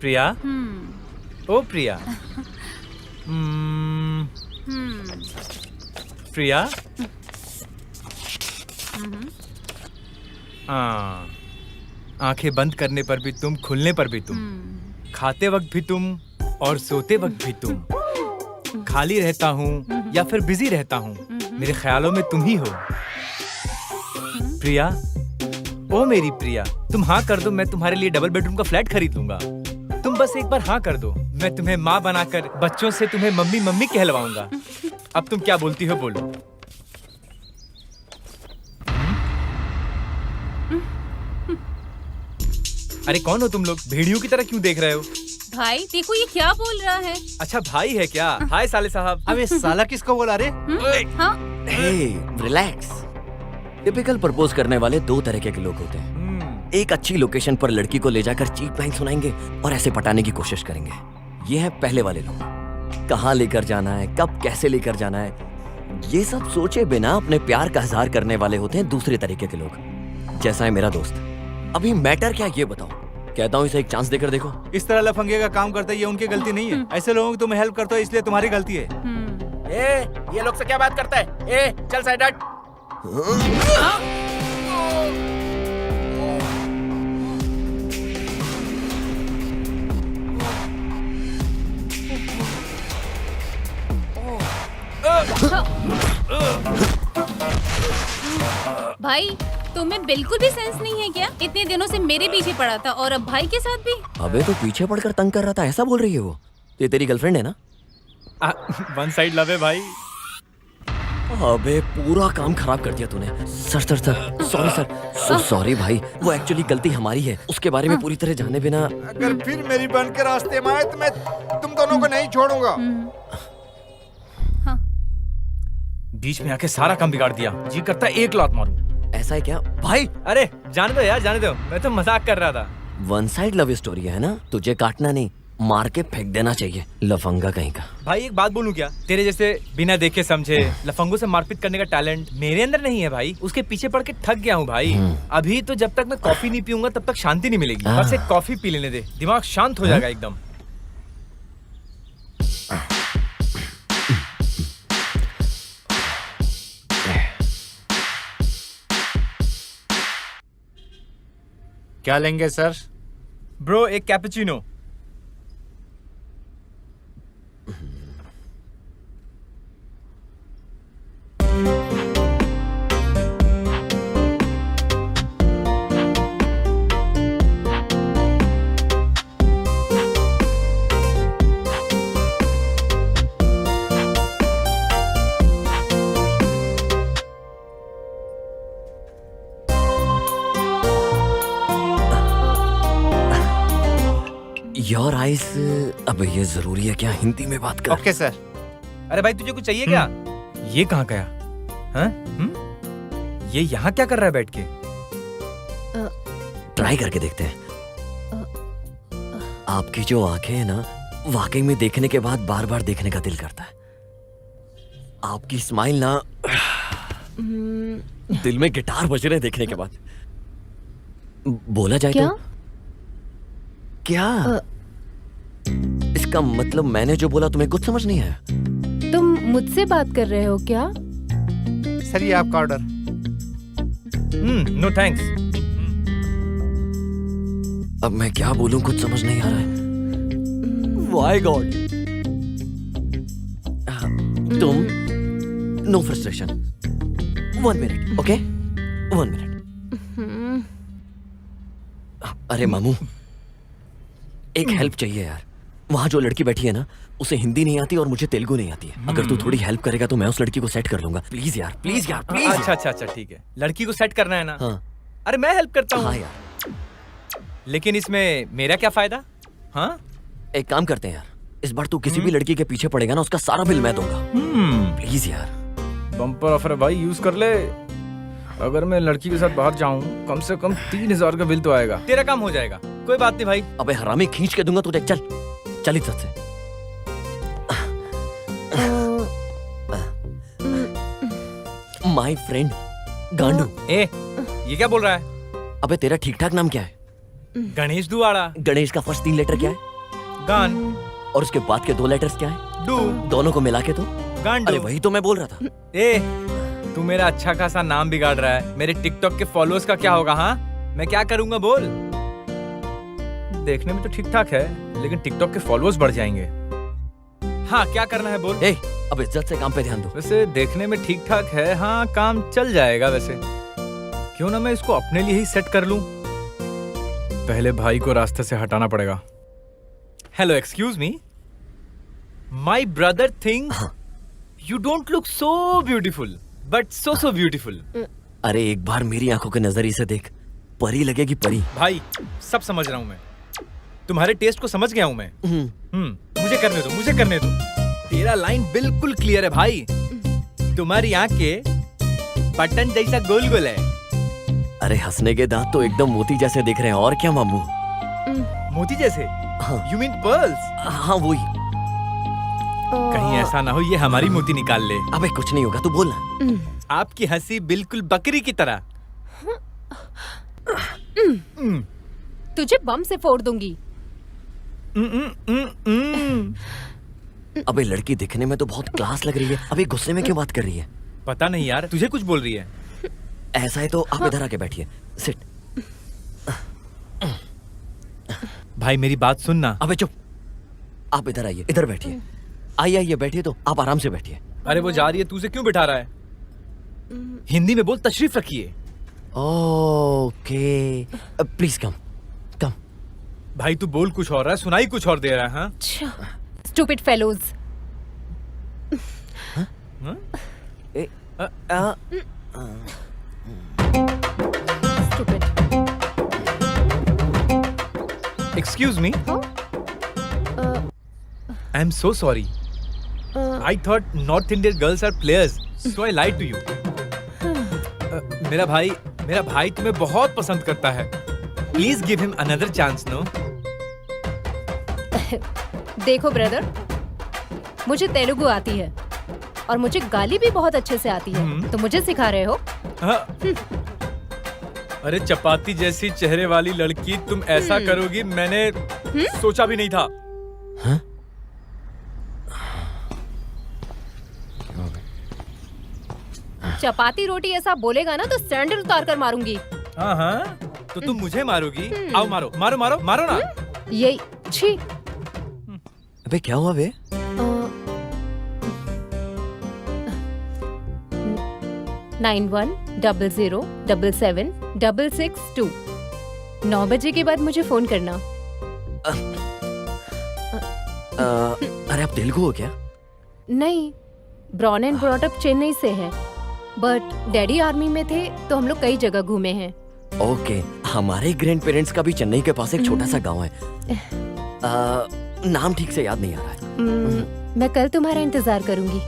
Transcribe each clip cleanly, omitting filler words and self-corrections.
प्रिया, ओ प्रिया। प्रिया, आंखें बंद करने पर भी तुम, खुलने पर भी तुम, खाते वक्त भी तुम और सोते वक्त भी तुम। खाली रहता हूँ या फिर बिजी रहता हूँ, मेरे ख्यालों में तुम ही हो। प्रिया, ओ मेरी प्रिया, तुम हाँ कर दो, मैं तुम्हारे लिए डबल बेडरूम का फ्लैट खरीद लूंगा। तुम बस एक बार हाँ कर दो, मैं तुम्हें माँ बनाकर बच्चों से तुम्हें मम्मी मम्मी कहलवाऊंगा। अब तुम क्या बोलती हो, बोलो। अरे कौन हो तुम लोग? भेड़ियों की तरह क्यों देख रहे हो? भाई देखो ये क्या बोल रहा है। अच्छा भाई है क्या? हाय साले साहब। अब ये साला किसको बोला रे? हाँ रिलैक्स। टिपिकल प्रपोज करने वाले दो तरह के लोग होते हैं। एक अच्छी लोकेशन पर लड़की को ले जाकर चीप लाइन सुनाएंगे और ऐसे पटाने की कोशिश करेंगे। ये है पहले वाले लोग। कहाँ लेकर जाना है, कब कैसे लेकर जाना है, ये सब सोचे बिना अपने प्यार का इजहार करने वाले होते हैं दूसरे तरीके के लोग, जैसा है मेरा दोस्त। अभी मैटर क्या ये बताओ। कहता हूँ इसे एक चांस देकर देखो। इस तरह लफंगे का काम करते ये उनकी गलती नहीं है। ऐसे लोगों की तुम हेल्प करते हो इसलिए तुम्हारी गलती है। ये लोग से क्या बात करता है? चल साइड हट। भाई तुम्हें बिल्कुल भी सेंस नहीं है क्या? इतने दिनों से मेरे पीछे पड़ा था और अब भाई के साथ भी। अबे तो पीछे पड़कर तंग कर रहा था, ऐसा बोल रही है वो? ये तेरी गर्लफ्रेंड है ना? वन साइड लव है भाई। अबे पूरा काम खराब कर दिया तूने। सर सॉरी सर, सॉरी भाई। वो एक्चुअली गलती हमारी है, उसके बारे में पूरी तरह जाने बिना। अगर फिर मेरी बहन के रास्ते में आए तो मैं तुम दोनों को नहीं छोड़ूंगा। बीच में आके सारा काम बिगाड़ दिया। जी करता है एक लात मारूं। ऐसा है क्या भाई? अरे जाने दो यार, जाने दो, मैं तो मजाक कर रहा था। वन साइड लव स्टोरी है ना, तुझे काटना नहीं, मार के फेंक देना चाहिए, लफंगा कहीं का। भाई एक बात बोलूं क्या? तेरे जैसे बिना देखे समझे लफंगों से मारपीट करने का टैलेंट मेरे अंदर नहीं है भाई। उसके पीछे पड़ के थक गया हूँ भाई। अभी तो जब तक मैं कॉफी नहीं पीऊंगा तब तक शांति नहीं मिलेगी। बस एक कॉफी पी लेने दे, दिमाग शांत हो जाएगा एकदम। क्या लेंगे सर? ब्रो एक कैपुचिनो। Your eyes. अब ये जरूरी है क्या हिंदी में बात कर? Okay sir. अरे भाई तुझे कुछ चाहिए क्या? ये कहाँ गया? हाँ? ये यहाँ क्या कर रहा है बैठ के? ट्राई करके देखते हैं। आपकी जो आंखें हैं ना, वाकई में देखने के बाद बार बार देखने का दिल करता है। आपकी स्माइल ना, दिल में गिटार बज रहे देखने के बाद। बोला जाए क्या? तो क्या? इसका मतलब मैंने जो बोला तुम्हें कुछ समझ नहीं आया? तुम मुझसे बात कर रहे हो क्या? सर ये आपका ऑर्डर। No thanks. अब मैं क्या बोलूं, कुछ समझ नहीं आ रहा है। Why God? तुम no frustration. 1 minute, okay? 1 minute. अरे मामू, एक हेल्प चाहिए यार। वहाँ जो लड़की बैठी है ना, उसे हिंदी नहीं आती और मुझे तेलुगु नहीं आती है। अगर तू थोड़ी हेल्प करेगा तो मैं उस लड़की को सेट कर लूंगा। प्लीज यार, प्लीज यार, प्लीज। अच्छा ठीक है। लड़की को सेट करना है ना? हाँ अरे मैं हेल्प करता हूँ। हाँ यार, लेकिन इसमें मेरा क्या फायदा? हाँ एक काम करते हैं यार, इस बार तू किसी भी लड़की के पीछे पड़ेगा ना, उसका सारा बिल मैं दूंगा। प्लीज यार। बम्पर ऑफर है भाई, यूज कर ले। अगर मैं लड़की के साथ बाहर जाऊं कम से कम 3000 का बिल तो आएगा। तेरा काम हो जाएगा, कोई बात नहीं भाई। अबे हरामी, खींच के दूंगा तुझे। चल इज्जत से। माय फ्रेंड गांडू। ये क्या बोल रहा है? अबे तेरा ठीक ठाक नाम क्या है? गणेश दुआड़ा। गणेश का फर्स्ट 3 लेटर क्या है? गान। और उसके बाद के 2 लेटर्स क्या है? डू। दोनों को मिला के तो? गांडू। अरे वही तो मैं बोल रहा था। ए, तू मेरा अच्छा खासा नाम बिगाड़ रहा है। मेरे टिकटॉक के फॉलोअर्स का क्या होगा? हाँ, मैं क्या करूंगा बोल? देखने में तो ठीक ठाक है, लेकिन टिकटॉक के फॉलोअर्स बढ़ जाएंगे। हाँ, क्या करना है बोल? ए, अब इज्जत से काम पे ध्यान दो। वैसे देखने में ठीक ठाक है, हाँ काम चल जाएगा वैसे। क्यों ना मैं इसको अपने लिए ही सेट कर लूं? पहले भाई को रास्ते से हटाना पड़ेगा। Hello, excuse me, my brother thinks you don't look so beautiful, but so beautiful. अरे एक बार मेरी आंखों के नजरिए से देख, परी लगेगी परी। भाई सब समझ रहा हूं मैं, तुम्हारे टेस्ट को समझ गया हूं मैं। मुझे करने दो। तेरा लाइन बिल्कुल क्लियर है भाई। तुम्हारी आंखें बटन जैसा गोल गोल है। अरे हंसने के दांत तो एकदम मोती जैसे दिख रहे हैं। और क्या मामू? मोती जैसे? हाँ। You mean pearls? हाँ वही। कहीं ऐसा ना हो ये हमारी मोती निकाल ले। अबे कुछ नहीं होगा, तू बोल ना। आपकी हंसी बिल्कुल बकरी की तरह। तुझे बम से फोड़ दूंगी। अबे लड़की दिखने में तो बहुत क्लास लग रही है, अबे गुस्से में क्यों बात कर रही है? पता नहीं यार, तुझे कुछ बोल रही है। ऐसा है तो आप इधर आके बैठिए, सिट। भाई मेरी बात सुनना। अबे चुप, आप इधर आइए, इधर बैठिए। आइए बैठिए, तो आप आराम से बैठिए। अरे वो जा रही है, तुझे क्यों बिठा रहा है? हिंदी में बोल, तशरीफ रखिए। Okay, please come. भाई तू बोल कुछ और रहा है, सुनाई कुछ और दे रहा है। हाँ? Stupid fellows. Stupid. Excuse me, I am so sorry. I thought North Indian girls are players, so I lied to you. मेरा भाई तुम्हें बहुत पसंद करता है। Please give him another chance. No, देखो ब्रदर, मुझे तेलुगु आती है और मुझे गाली भी बहुत अच्छे से आती है। तो मुझे सिखा रहे हो? हाँ। अरे चपाती जैसी चेहरे वाली लड़की, तुम ऐसा करोगी मैंने सोचा भी नहीं था। हाँ? चपाती रोटी ऐसा बोलेगा ना तो सैंडल उतार कर मारूंगी। हाँ, तो तुम मुझे मारोगी? आओ मारो मारो मारो मारो ना। यही छी। अबे क्या हुआ बे? 9100777662। 9 बजे के बाद मुझे फोन करना। अरे आप तेलुगु हो क्या? नहीं, born and brought up Chennai से है, बट डैडी आर्मी में थे तो हम लोग कई जगह घूमे हैं। ओके, हमारे ग्रैंड पेरेंट्स का भी चेन्नई के पास एक छोटा सा गांव है। नाम ठीक से याद नहीं आ रहा है। मैं कल तुम्हारा इंतजार करूंगी।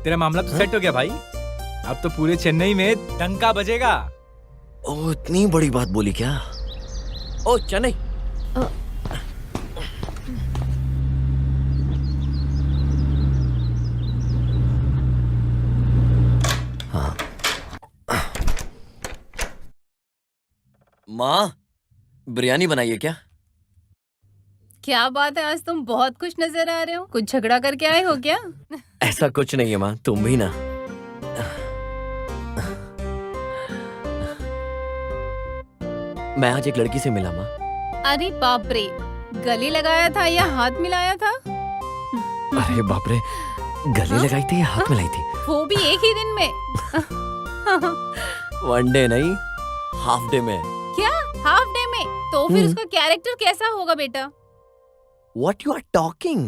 तेरा मामला तो सेट हो गया भाई। अब तो पूरे चेन्नई में डंका बजेगा। ओ, इतनी बड़ी बात बोली क्या? ओ चेन्नई। हाँ। माँ, बिरयानी बनाइए क्या? क्या बात है, आज तुम बहुत खुश नजर आ रहे हो। कुछ झगड़ा करके आए हो क्या? ऐसा कुछ नहीं है माँ, तुम भी ना। मैं आज एक लड़की से मिला माँ। अरे बाप रे, गले लगाया था या हाथ मिलाया था? अरे बाप रे, गले लगाई थी या हाथ मिलाई थी? वो भी एक ही दिन में? वन डे नहीं, हाफ डे में। क्या हाफ डे में? तो फिर उसका कैरेक्टर कैसा होगा बेटा? What you are talking?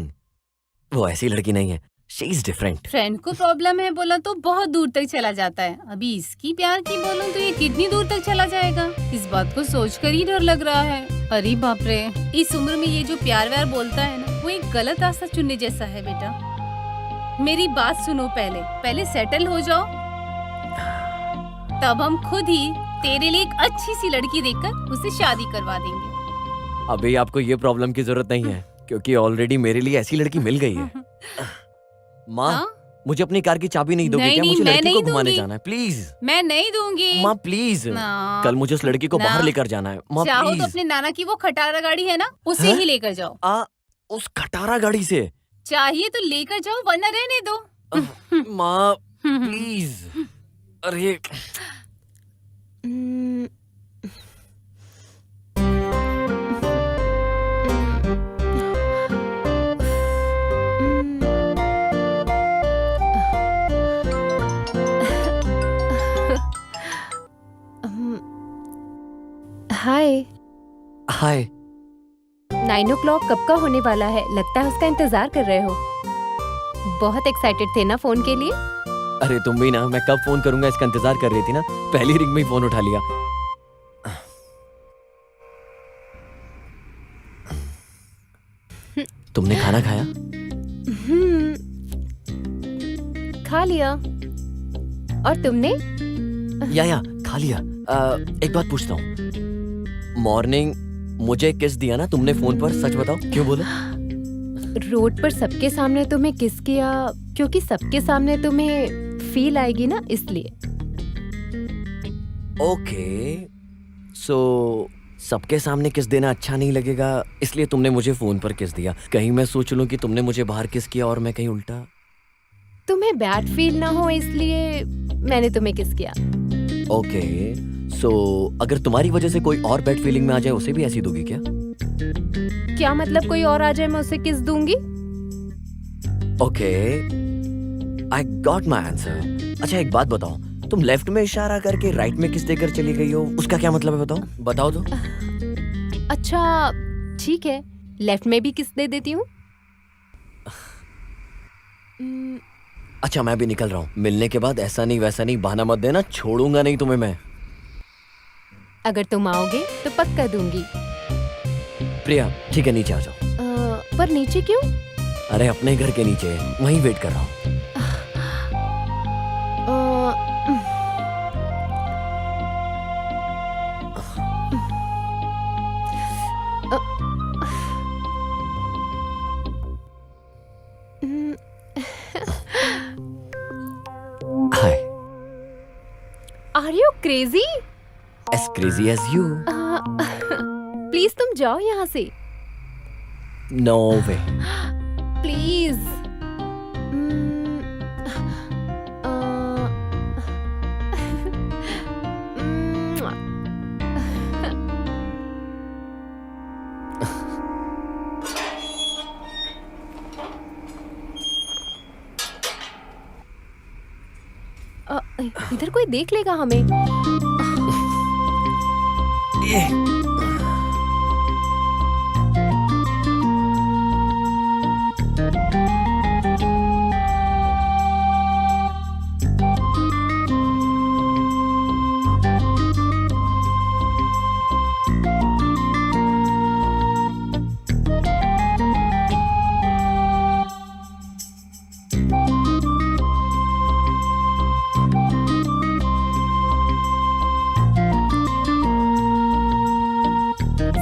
वो ऐसी लड़की नहीं है, she is different. फ्रेंड को प्रॉब्लम है बोला तो बहुत दूर तक चला जाता है। अभी इसकी प्यार की बोलूं तो ये कितनी दूर तक चला जाएगा? इस बात को सोचकर ही डर लग रहा है। अरे बाप रे, इस उम्र में ये जो प्यार व्यार बोलता है ना, वो एक गलत रास्ता चुनने जैसा है बेटा। मेरी बात सुनो, पहले सेटल हो जाओ, तब हम खुद ही तेरे लिए एक अच्छी सी लड़की देखकर उससे शादी करवा देंगे। अभी आपको ये प्रॉब्लम की जरूरत नहीं है, क्योंकि ऑलरेडी मेरे लिए ऐसी लड़की मिल गई है। माँ, हाँ? मुझे अपनी कार की चाबी नहीं दोगे नहीं, क्या? नहीं, मुझे मैं लड़की को नहीं घुमाने दूंगी। जाना है, प्लीज मैं नहीं दूंगी। माँ प्लीज। ना। कल मुझे उस लड़की को ना। बाहर लेकर जाना है माँ चाहो तो प्लीज। अपने नाना की वो खटारा गाड़ी है ना, उसे हाँ? ही लेकर जाओ। उस खटारा गाड़ी से चाहिए तो लेकर जाओ, वरना रहने दो। माँ प्लीज। अरे हाय। हाय। 9 o'clock कब का होने वाला है? लगता है उसका इंतजार कर रहे हो। बहुत एक्साइटेड थे ना फोन के लिए? अरे तुम भी ना, मैं कब फोन करूंगा इसका इंतजार कर रही थी ना, पहली रिंग में ही फोन उठा लिया। तुमने खाना खाया? खा लिया। और तुमने? या खा लिया। एक बात पूछता हूँ, मॉर्निंग मुझे किस दिया ना तुमने फोन पर, सच बताओ क्यों बोलो? रोड पर सबके सामने तुम्हें किस किया, क्योंकि सबके सामने तुम्हें फील आएगी ना, इसलिए। ओके, सो सबके सामने किस देना अच्छा नहीं लगेगा, इसलिए तुमने मुझे फोन पर किस दिया। कहीं मैं सोच लूं कि तुमने मुझे बाहर किस किया और मैं कहीं उल्टा। तुम्हें बैड फील ना हो इसलिए मैंने तुम्हें किस किया। ओके, सो अगर तुम्हारी वजह से कोई और बैड फीलिंग में आ जाए, उसे भी ऐसी दोगी क्या? क्या मतलब कोई और आ जाए मैं उसे किस दूंगी? Okay, I got my answer. अच्छा एक बात बताओ, तुम लेफ्ट में इशारा करके राइट में किस देकर चली गई हो, उसका क्या मतलब है? बताओ तो। अच्छा ठीक है, लेफ्ट में भी किस दे देती हूँ। अच्छा मैं भी निकल रहा हूँ, मिलने के बाद ऐसा नहीं वैसा नहीं बहाना मत देना, छोड़ूंगा नहीं तुम्हें मैं। अगर तुम आओगे तो पक्का दूंगी। प्रिया ठीक है, नीचे आ जाओ। पर नीचे क्यों? अरे अपने घर के नीचे, वहीं वेट कर रहा हूँ। Hi. Are you crazy? As crazy as you. Please तुम जाओ यहाँ से। No way. प्लीज। इधर कोई देख लेगा हमें।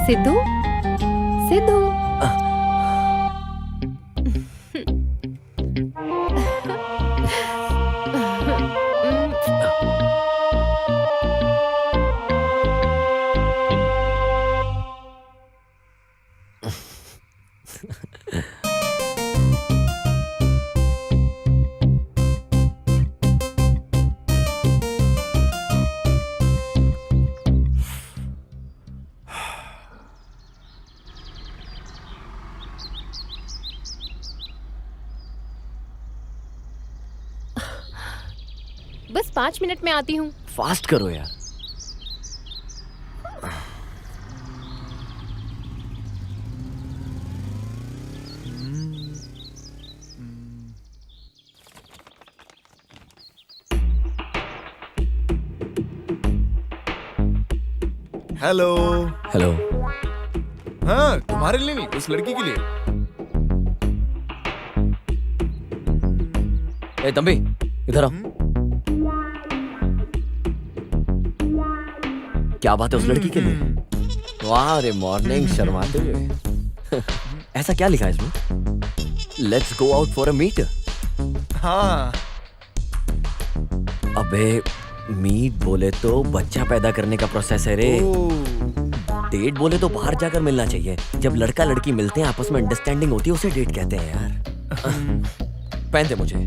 सिद्धू, सिद्धू। बस 5 मिनट में आती हूँ। फास्ट करो यार। हेलो। हेलो। हाँ तुम्हारे लिए नहीं, उस लड़की के लिए। ए तंबी इधर आओ। क्या बात है उस लड़की के लिए? वाह रे मॉर्निंग, शर्माते हुए। ऐसा क्या लिखा है इसमें? Let's go out for a meet. हाँ अबे मीट बोले तो बच्चा पैदा करने का प्रोसेस है रे। डेट बोले तो बाहर जाकर मिलना चाहिए। जब लड़का लड़की मिलते हैं आपस में अंडरस्टैंडिंग होती है उसे डेट कहते हैं यार। पहन दे मुझे।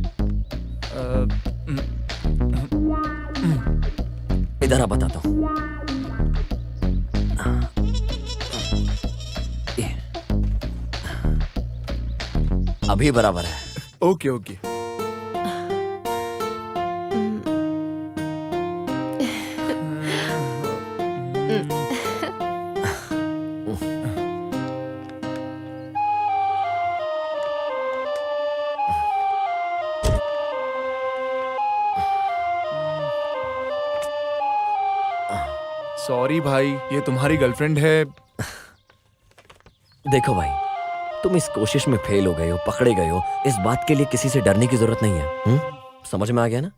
इधर आ बताता हूँ। ये। अभी बराबर है। Okay okay. सॉरी भाई, ये तुम्हारी गर्लफ्रेंड है। देखो भाई, तुम इस कोशिश में फेल हो गए हो, पकड़े गए हो, इस बात के लिए किसी से डरने की जरूरत नहीं है। समझ में आ गया ना?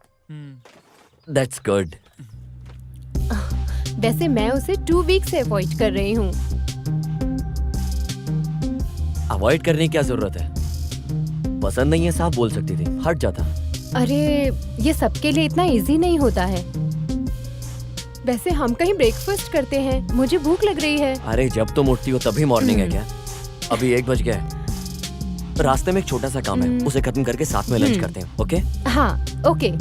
That's good. वैसे मैं उसे 2 वीक से अवॉइड कर रही हूँ। अवॉइड करने की क्या जरूरत है? पसंद नहीं है साफ बोल सकती थी, हट जाता। अरे ये सबके लिए इतना इजी नहीं होता है। वैसे हम कहीं ब्रेकफास्ट करते हैं, मुझे भूख लग रही है। अरे जब तुम उठती हो तभी मॉर्निंग है क्या? अभी 1 बज गया है। रास्ते में एक छोटा सा काम है, उसे खत्म करके साथ में लंच करते हैं। ओके? हाँ ओके।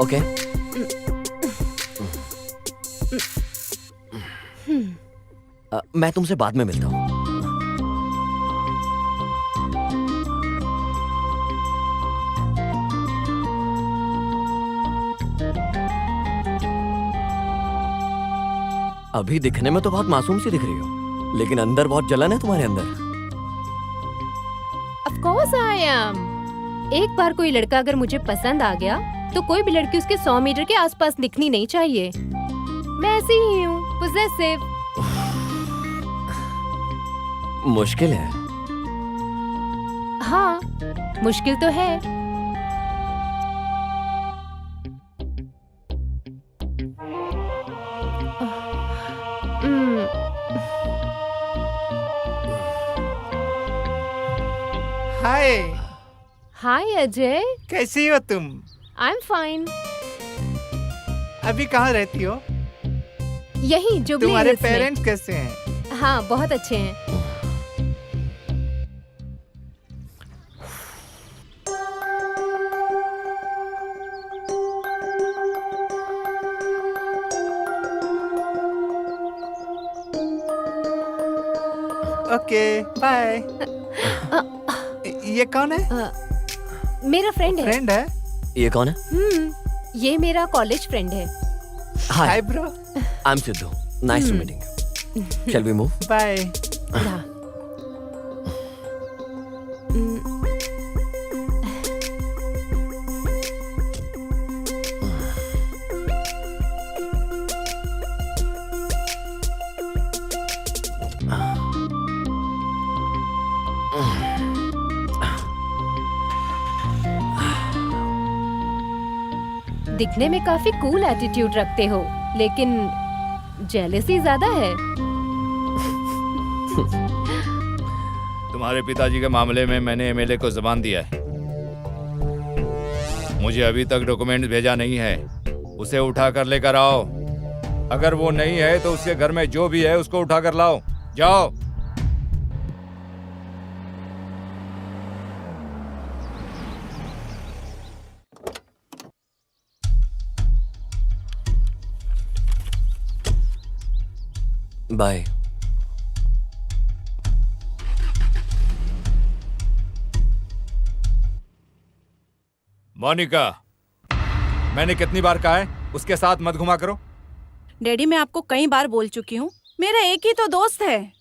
ओके? मैं तुमसे बाद में मिलता हूँ। अभी दिखने में तो बहुत मासूम सी दिख रही हो, लेकिन अंदर बहुत जलन है तुम्हारे अंदर। Of course I am। एक बार कोई लड़का अगर मुझे पसंद आ गया तो कोई भी लड़की उसके 100 मीटर के आसपास दिखनी नहीं चाहिए। मैं ऐसी ही हूँ, पोजेसिव। मुश्किल है। हाँ मुश्किल तो है। हाय। हाय अजय, कैसी हो तुम? I am fine. अभी कहाँ रहती हो? यही जुबली तुम्हारे हिल्स में। पेरेंट्स कैसे हैं? हाँ बहुत अच्छे हैं। Okay bye. ये कौन है? मेरा फ्रेंड है। फ्रेंड है? ये कौन है? ये मेरा कॉलेज फ्रेंड है। Hi bro. I am Siddhu, nice to meeting. Shall we move? Bye. हाँ। दिखने में काफी कूल एटीट्यूड रखते हो, लेकिन जेलसी ज्यादा है। तुम्हारे पिताजी के मामले में मैंने एमएलए को जबान दिया है। मुझे अभी तक डॉक्यूमेंट्स भेजा नहीं है। उसे उठा कर लेकर आओ। अगर वो नहीं है तो उसके घर में जो भी है उसको उठा कर लाओ। जाओ। बाय। मोनिका, मैंने कितनी बार कहा है उसके साथ मत घुमा करो। डैडी मैं आपको कई बार बोल चुकी हूँ, मेरा एक ही तो दोस्त है,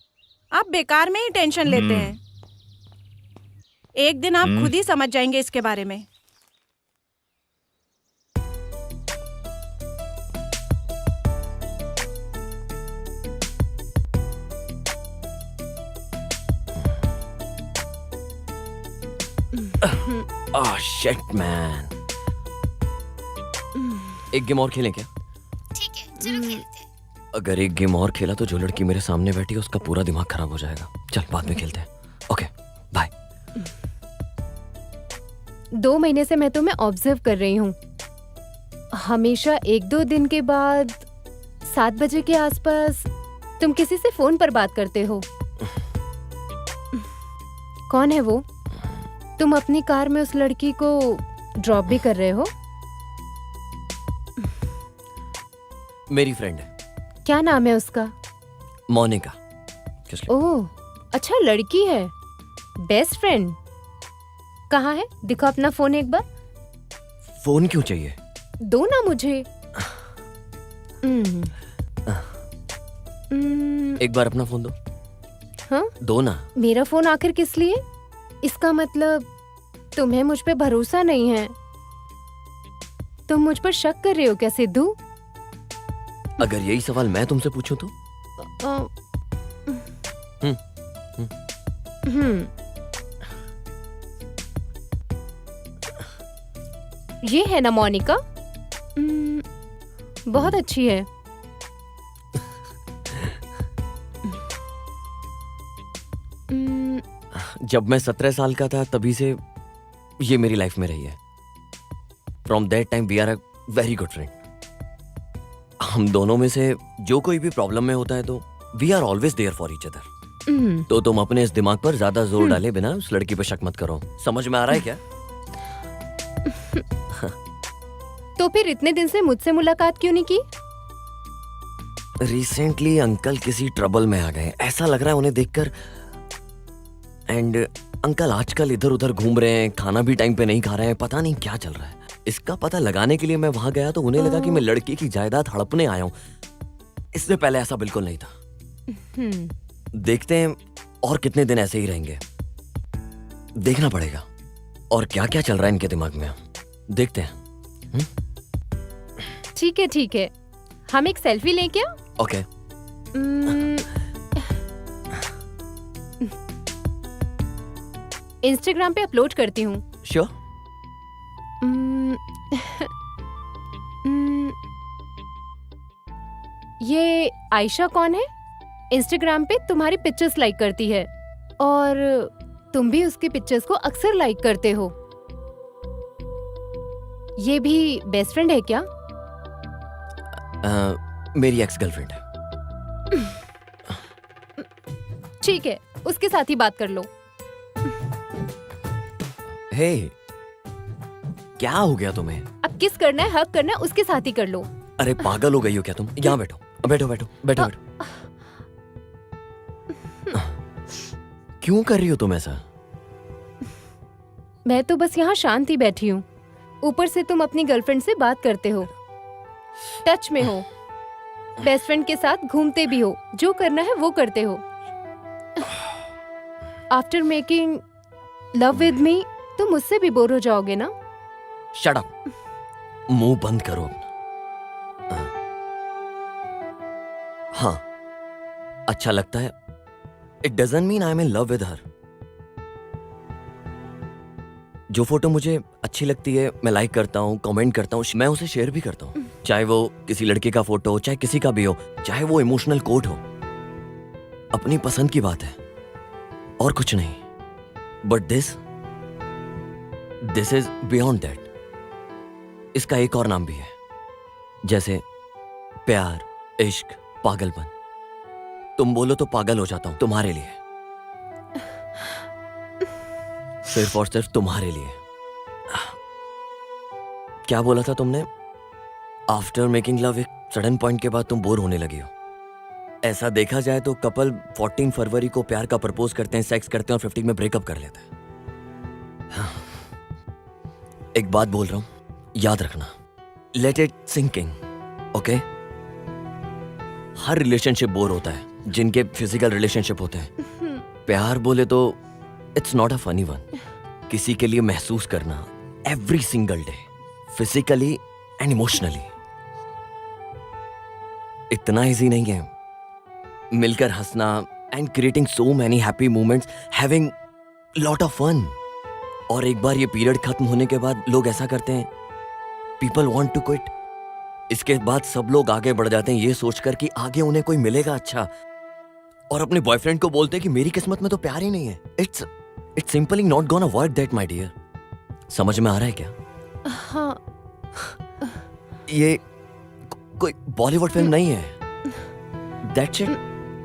आप बेकार में ही टेंशन लेते हैं। एक दिन आप खुद ही समझ जाएंगे इसके बारे में। Shit man. एक गेम और खेलें क्या? ठीक है, चलो खेलते हैं। अगर एक गेम और खेला तो जो लड़की मेरे सामने बैठी है उसका पूरा दिमाग खराब हो जाएगा। चल बाद में खेलते हैं। Okay bye. 2 महीने से मैं तुम्हें ऑब्जर्व कर रही हूँ। हमेशा 1-2 दिन के बाद 7 बजे के आसपास तुम किसी से फोन पर बात करते हो। कौन है वो? तुम अपनी कार में उस लड़की को ड्रॉप भी कर रहे हो? मेरी फ्रेंड है। क्या नाम है उसका? मोनिका। ओह, अच्छा लड़की है। Best friend. कहाँ है? दिखो अपना फोन एक बार। फोन क्यों चाहिए? दो ना मुझे। एक बार अपना फोन दो। हाँ? दो ना। मेरा फोन आखिर किस लिए? इसका मतलब तुम्हें मुझ पे भरोसा नहीं है। तुम मुझ पर शक कर रहे हो क्या सिद्धू? अगर यही सवाल मैं तुमसे पूछूं तो? ये है ना मोनिका? बहुत अच्छी है। जब मैं 17 साल का था तभी से ये मेरी लाइफ में रही है। From that time we are a very good friend. हम दोनों में से जो कोई भी प्रॉब्लम में होता है तो we are always there for each other. तो तुम अपने इस दिमाग पर ज्यादा जोर डाले बिना उस लड़की पे शक मत करो। समझ में आ रहा है क्या? तो फिर इतने दिन से मुझसे मुलाकात क्यों नहीं की? रिसेंटली अंकल किसी ट्रबल में आ गए, ऐसा लग रहा है उन्हें देखकर। एंड अंकल आजकल इधर उधर घूम रहे हैं, खाना भी टाइम पे नहीं खा रहे हैं, पता नहीं क्या चल रहा है। इसका पता लगाने के लिए मैं वहां गया तो उन्हें लगा कि मैं लड़की की जायदाद हड़पने आया हूँ। इससे पहले ऐसा बिल्कुल नहीं था। देखते हैं और कितने दिन ऐसे ही रहेंगे, देखना पड़ेगा और क्या क्या चल रहा है इनके दिमाग में। देखते हैं। ठीक है, हम एक सेल्फी लें क्या? ओके। इंस्टाग्राम पे अपलोड करती हूँ। श्योर। ये आयशा कौन है? इंस्टाग्राम पे तुम्हारी पिक्चर्स लाइक करती है और तुम भी उसकी पिक्चर्स को अक्सर लाइक करते हो। ये भी बेस्ट फ्रेंड है क्या? मेरी एक्स गर्लफ्रेंड है। ठीक है, उसके साथ ही बात कर लो। हे, क्या हो गया तुम्हें? अब किस करना है, हक करना है, उसके साथ ही कर लो। अरे पागल हो गई हो क्या तुम? यहाँ बैठो बैठो बैठो बैठो बैठो। क्यों कर रही हो तुम ऐसा? मैं तो बस यहाँ शांत ही बैठी हूँ। ऊपर से तुम अपनी गर्लफ्रेंड से बात करते हो, टच में हो, बेस्ट फ्रेंड के साथ घूमते भी हो, जो करना है वो करते हो। After making love with me तुम मुझसे भी बोर हो जाओगे ना? शट अप, मुंह बंद करो अपना। हाँ, अच्छा लगता है। It doesn't mean I am in love with her. जो फोटो मुझे अच्छी लगती है मैं लाइक करता हूँ, कमेंट करता हूँ, मैं उसे शेयर भी करता हूँ। चाहे वो किसी लड़के का फोटो हो, चाहे किसी का भी हो, चाहे वो इमोशनल कोट हो। अपनी पसंद की बात है और कुछ नहीं। But this is beyond that. इसका एक और नाम भी है, जैसे प्यार, इश्क, पागलपन। तुम बोलो तो पागल हो जाता हूं तुम्हारे लिए, सिर्फ और सिर्फ तुम्हारे लिए। क्या बोला था तुमने? आफ्टर मेकिंग लव एक सडन पॉइंट के बाद तुम बोर होने लगी हो। ऐसा देखा जाए तो कपल 14 फरवरी को प्यार का प्रपोज करते हैं, सेक्स करते हैं और 15 में ब्रेकअप कर लेते हैं। एक बात बोल रहा हूं, याद रखना। Let it sink in, okay? हर रिलेशनशिप बोर होता है, जिनके फिजिकल रिलेशनशिप होते हैं। प्यार बोले तो it's not a funny one, किसी के लिए महसूस करना every single day, physically and emotionally, इतना इजी नहीं है। मिलकर हंसना and creating so many happy moments, having lot of fun. और एक बार ये पीरियड खत्म होने के बाद लोग ऐसा करते हैं, पीपल वांट टू क्विट। इसके बाद सब लोग आगे बढ़ जाते हैं ये सोचकर कि आगे उन्हें कोई मिलेगा अच्छा, और अपने बॉयफ्रेंड को बोलते हैं कि मेरी किस्मत में तो प्यार ही नहीं है। It's simply not gonna work that my dear. समझ में आ रहा है क्या? हाँ, ये कोई बॉलीवुड फिल्म नहीं है। That shit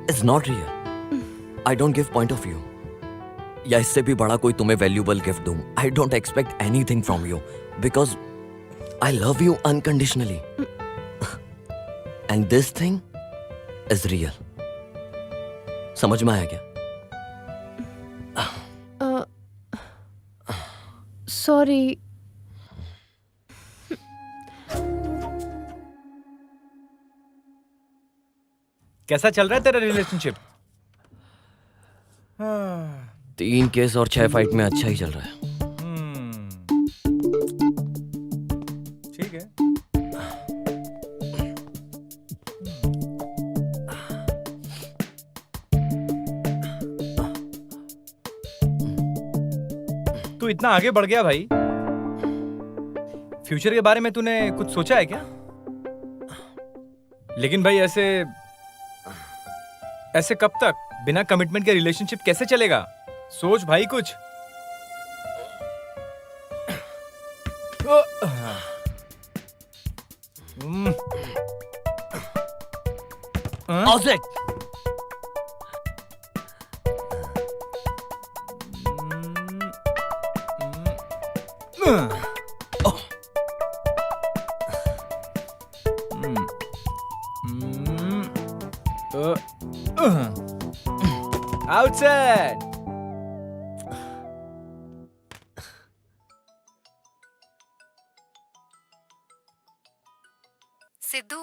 is not real. I don't give point of view, या इससे भी बड़ा कोई तुम्हें वैल्यूबल गिफ्ट दूं। I don't expect anything from you because I love you unconditionally, and this thing is real. समझ में आया क्या? सॉरी। कैसा चल रहा है तेरा रिलेशनशिप? 3 केस और 6 फाइट में अच्छा ही चल रहा है। ठीक है। तू इतना आगे बढ़ गया भाई, फ्यूचर के बारे में तूने कुछ सोचा है क्या? लेकिन भाई ऐसे कब तक? बिना कमिटमेंट के रिलेशनशिप कैसे चलेगा? सोच भाई कुछ। Object outside. सिद्धू,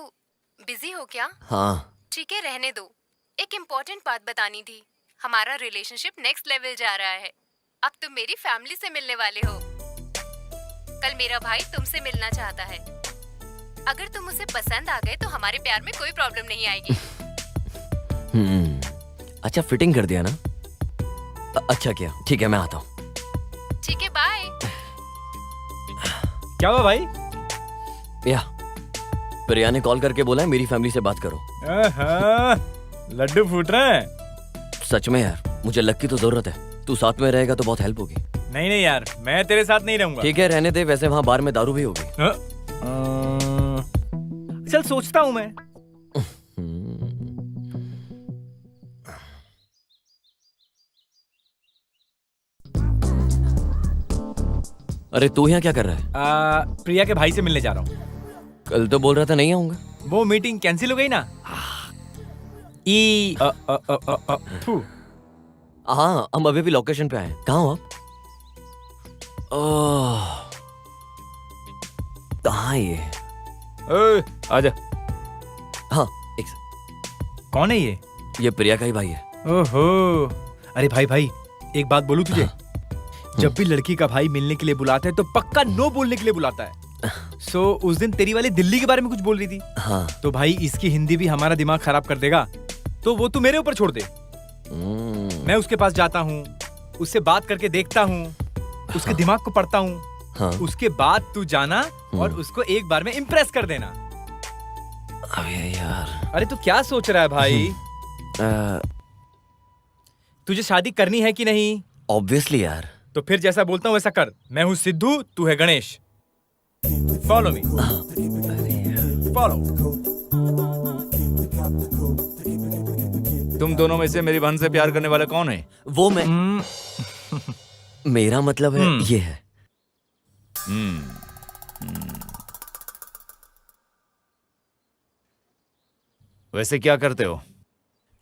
बिजी हो क्या? हाँ, ठीक है, रहने दो। एक इम्पोर्टेंट बात बतानी थी। हमारा रिलेशनशिप नेक्स्ट लेवल जा रहा है। अब तुम मेरी फैमिली से मिलने वाले हो। कल मेरा भाई तुमसे मिलना चाहता है। अगर तुम उसे पसंद आ गए तो हमारे प्यार में कोई प्रॉब्लम नहीं आएगी। अच्छा फिटिंग कर दिया ना? अच्छा किया, ठीक है मैं आता हूँ। ठीक है, बाय। क्या हुआ भाई? या प्रिया ने कॉल करके बोला है मेरी फैमिली से बात करो। लड्डू फूट रहे हैं। सच में यार, मुझे लक की तो जरूरत है। तू साथ में रहेगा तो बहुत हेल्प होगी। नहीं नहीं यार, मैं तेरे साथ नहीं रहूंगा। ठीक है रहने दे, वैसे वहाँ बार में दारू भी होगी। चल सोचता हूँ मैं। अरे तू यहाँ क्या कर रहा है? प्रिया के भाई से मिलने जा रहा हूँ। कल तो बोल रहा था नहीं आऊंगा। वो मीटिंग कैंसिल हो गई ना। हाँ, हम अभी भी लोकेशन पे आए हैं। कहाँ हो आप? कहाँ है ये? आजा। हाँ, कौन है ये? ये प्रिया का ही भाई है। ओहो, अरे भाई भाई, एक बात बोलूं तुझे? जब भी लड़की का भाई मिलने के लिए बुलाता है तो पक्का नो बोलने के लिए बुलाता है। उस दिन तेरी वाली दिल्ली के बारे में कुछ बोल रही थी। हाँ। तो भाई इसकी हिंदी भी हमारा दिमाग खराब कर देगा, तो वो तू मेरे ऊपर छोड़ दे। मैं उसके पास जाता हूँ, उससे बात करके देखता हूँ, उसके दिमाग को पढ़ता हूँ। हाँ। उसके बाद तू जाना और उसको एक बार में इम्प्रेस कर देना। अबे यार। अरे तू क्या सोच रहा है भाई? तुझे शादी करनी है कि नहीं? ऑब्वियसली यार। तो फिर जैसा बोलता हूँ वैसा कर। मैं हूँ सिद्धू, तू है गणेश। Follow me. फॉलो। तुम दोनों में से मेरी बहन से प्यार करने वाला कौन है? वो मैं। मेरा मतलब है ये है। वैसे क्या करते हो?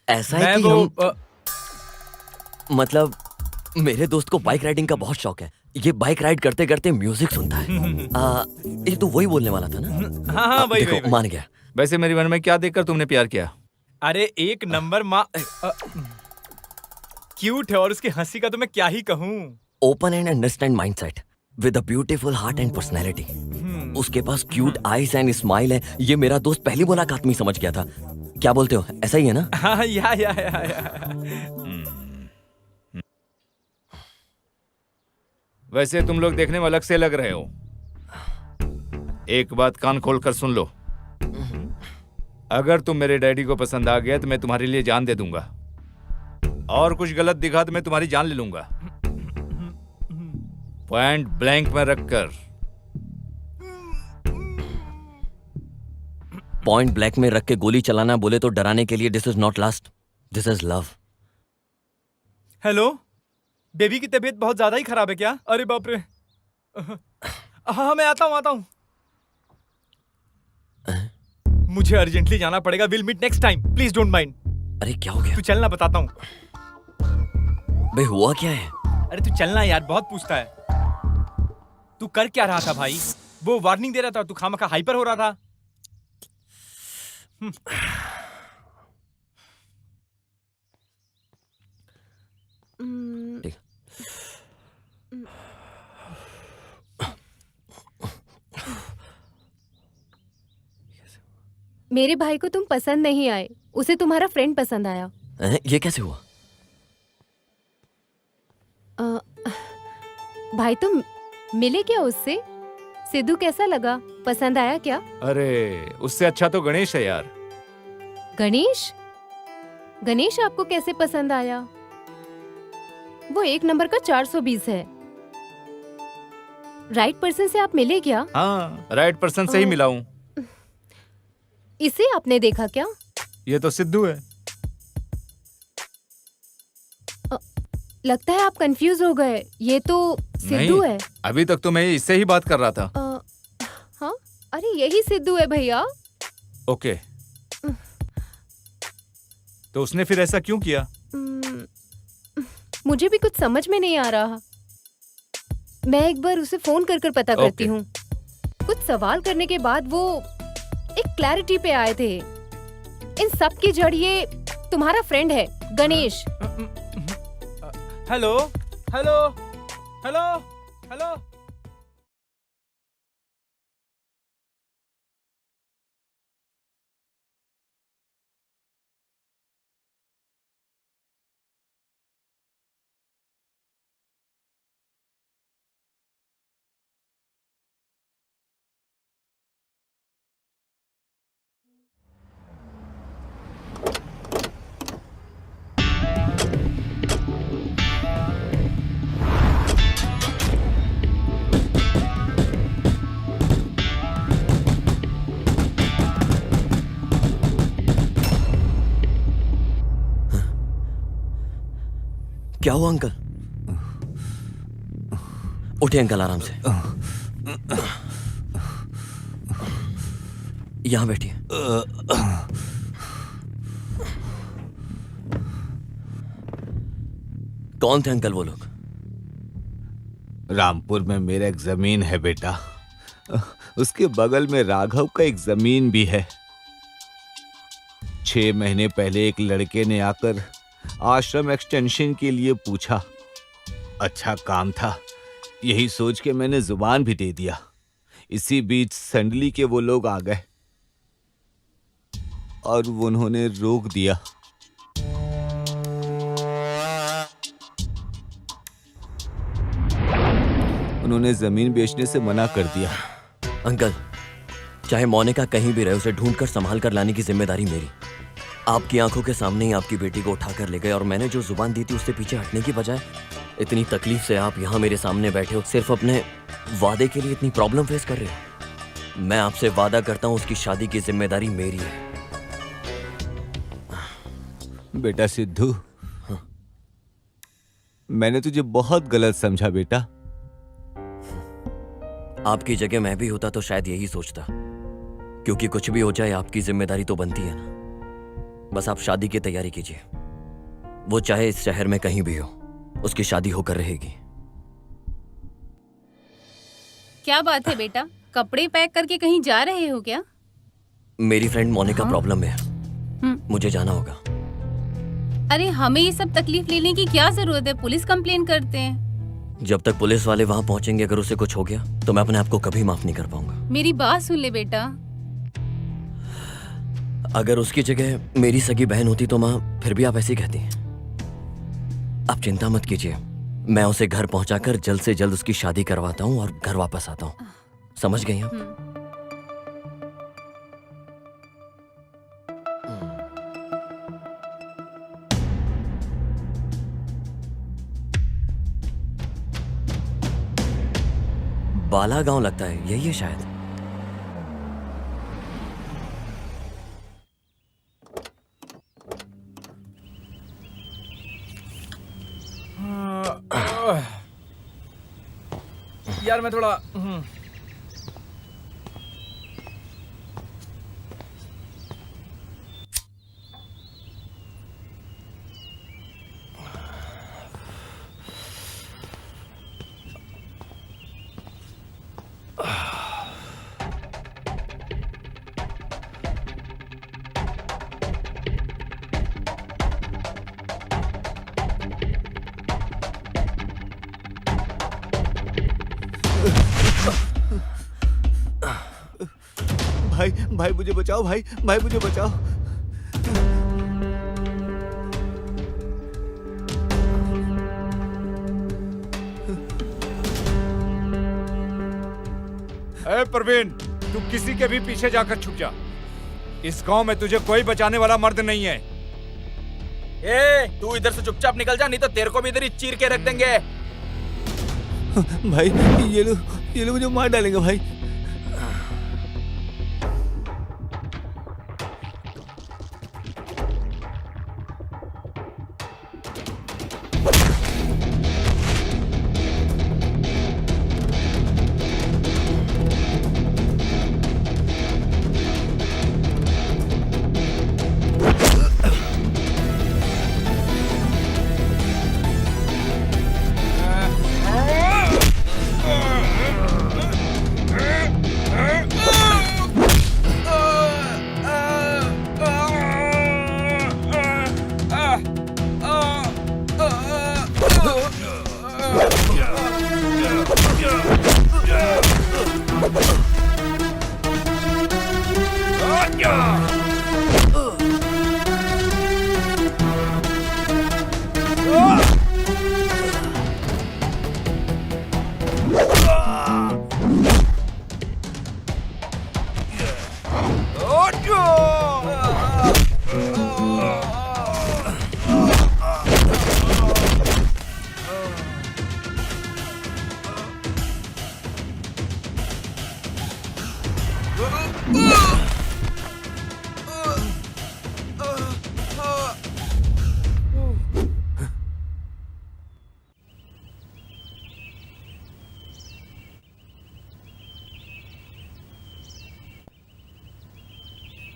ऐसा है कि मतलब मेरे दोस्त को बाइक राइडिंग का बहुत शौक है। ये बाइक राइड करते करते म्यूजिक सुनता है। ये तो वही बोलने वाला था ना? हाँ वही, देखो, वही। मान गया। वैसे मेरी बहन में क्या देखकर तुमने प्यार किया? अरे एक नंबर माँ क्यूट है, और उसकी हंसी का तो मैं क्या ही कहूँ। Open and understand mindset with a beautiful heart and personality. उसके पास क्यूट आईज एंड स्माइल है। ये मेरा दोस्त पहली मुलाकात में ही समझ गया था। क्या बोलते हो, ऐसा ही है ना? हाँ, या। वैसे तुम लोग देखने में अलग से लग रहे हो। एक बात कान खोलकर सुन लो, अगर तुम मेरे डैडी को पसंद आ गया तो मैं तुम्हारे लिए जान दे दूंगा, और कुछ गलत दिखा तो मैं तुम्हारी जान ले लूंगा, पॉइंट ब्लैंक में रखकर। पॉइंट ब्लैक में रख के गोली चलाना बोले तो डराने के लिए। This is not last, this is love. Hello, baby की तबीयत बहुत ज्यादा ही खराब है क्या? अरे बाप रे। हाँ, मैं आता हूँ। मुझे अर्जेंटली जाना पड़ेगा। Will meet next time, please don't mind. अरे क्या हो गया? तू चलना, बताता हूँ। बे हुआ क्या है? अरे तू चलना यार, बहुत पूछता है। तू कर क्या रहा था भाई? वो वार्निंग दे रहा था, तू खामखा हाइपर हो रहा था। ठीक। मेरे भाई को तुम पसंद नहीं आए, उसे तुम्हारा फ्रेंड पसंद आया। ये कैसे हुआ? भाई तुम मिले क्या उससे? सिद्धू कैसा लगा? पसंद आया क्या? अरे उससे अच्छा तो गणेश है यार। गणेश? गणेश आपको कैसे पसंद आया? वो 1 नंबर का 420 है। राइट पर्सन से आप मिले क्या? हाँ, राइट पर्सन से ही मिला हूँ। इसे आपने देखा क्या? ये तो सिद्धू है। लगता है आप कंफ्यूज हो गए। ये तो सिद्धू है। अभी तक तो मैं इससे ही बात कर रहा था। हाँ, अरे यही सिद्धू है भैया। ओके, तो उसने फिर ऐसा क्यों किया? मुझे भी कुछ समझ में नहीं आ रहा। मैं एक बार उसे फोन कर पता करती हूँ। कुछ सवाल करने के बाद वो एक क्लैरिटी पे आए थे। इन सब की जड़ ये तुम्हारा फ्रेंड है Ganesh. Hello hello hello hello. क्या हुआ अंकल? उठे अंकल, आराम से यहां बैठिए। कौन थे अंकल वो लोग? रामपुर में मेरा एक जमीन है बेटा, उसके बगल में राघव का एक जमीन भी है। 6 महीने पहले एक लड़के ने आकर आश्रम एक्सटेंशन के लिए पूछा। अच्छा काम था, यही सोच के मैंने जुबान भी दे दिया। इसी बीच संडली के वो लोग आ गए और उन्होंने रोक दिया। उन्होंने जमीन बेचने से मना कर दिया। अंकल, चाहे मोनिका कहीं भी रहे, उसे ढूंढकर संभाल कर लाने की जिम्मेदारी मेरी। आपकी आंखों के सामने ही आपकी बेटी को उठाकर ले गए और मैंने जो जुबान दी थी उससे पीछे हटने की बजाय इतनी तकलीफ से आप यहाँ मेरे सामने बैठे हो, सिर्फ अपने वादे के लिए इतनी प्रॉब्लम फेस कर रहे हो। मैं आपसे वादा करता हूँ उसकी शादी की जिम्मेदारी मेरी है। बेटा सिद्धू, मैंने तुझे बहुत गलत समझा बेटा। आपकी जगह मैं भी होता तो शायद यही सोचता, क्योंकि कुछ भी हो जाए आपकी जिम्मेदारी तो बनती है ना। बस आप शादी की तैयारी कीजिए, वो चाहे इस शहर में कहीं भी हो, उसकी शादी होकर रहेगी। क्या बात है बेटा, कपड़े पैक करके कहीं जा रहे हो क्या? मेरी फ्रेंड मोनिका प्रॉब्लम में है, मुझे जाना होगा। अरे हमें ये सब तकलीफ लेने की क्या जरूरत है, पुलिस कंप्लेन करते हैं। जब तक पुलिस वाले वहां पहुंचेंगे, अगर उसे कुछ हो गया तो मैं अपने आप को कभी माफ नहीं कर पाऊंगा। मेरी बात सुन ले बेटा। अगर उसकी जगह मेरी सगी बहन होती तो माँ फिर भी आप ऐसे ही कहती। आप चिंता मत कीजिए, मैं उसे घर पहुंचाकर जल्द से जल्द उसकी शादी करवाता हूँ और घर वापस आता हूँ। समझ गई आप? बाला गांव लगता है, यही है शायद। यार मैं थोड़ा भाई भाई मुझे बचाओ, भाई भाई मुझे बचाओ। ए प्रवीण, तू किसी के भी पीछे जाकर छुप जा। इस गांव में तुझे कोई बचाने वाला मर्द नहीं है। ए, तू इधर से चुपचाप निकल जा, नहीं तो तेरे को भी इधर ही चीर के रख देंगे। भाई ये लोग मुझे मार डालेंगे भाई।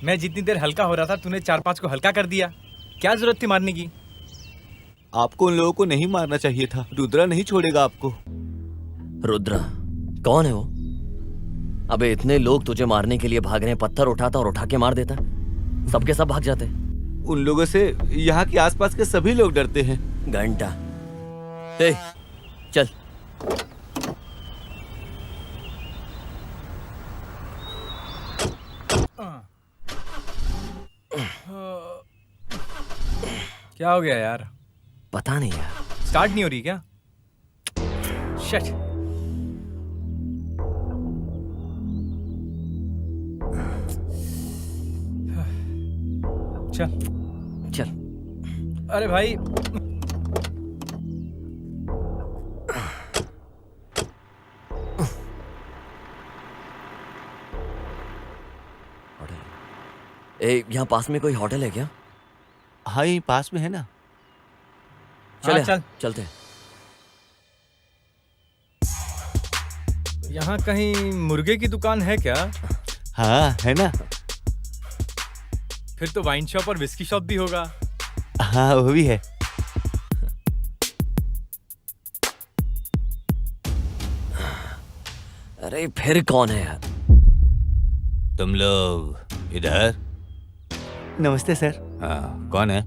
मैं जितनी देर हल्का हो रहा था तूने 4-5 को हल्का कर दिया। क्या जरूरत थी मारने की? आपको उन लोगों को नहीं मारना चाहिए था। रुद्रा नहीं छोड़ेगा आपको। रुद्रा कौन है वो? अबे इतने लोग तुझे मारने के लिए भाग रहे हैं, पत्थर उठाता और उठा के मार देता। सबके सब भाग जाते। उन लोगों से यहाँ के आसपास के सभी लोग डरते हैं। घंटा ए, चल। क्या हो गया यार? पता नहीं यार, स्टार्ट नहीं हो रही क्या? शिट। चल चल। अरे भाई ए, यहाँ पास में कोई होटल है क्या? हाँ यहीं पास में है ना। चल चल चलते हैं। यहाँ कहीं मुर्गे की दुकान है क्या? हाँ है ना। फिर तो वाइन शॉप और विस्की शॉप भी होगा। हाँ वो भी है। अरे फिर कौन है यार? तुम लोग इधर? नमस्ते सर। हाँ कौन है?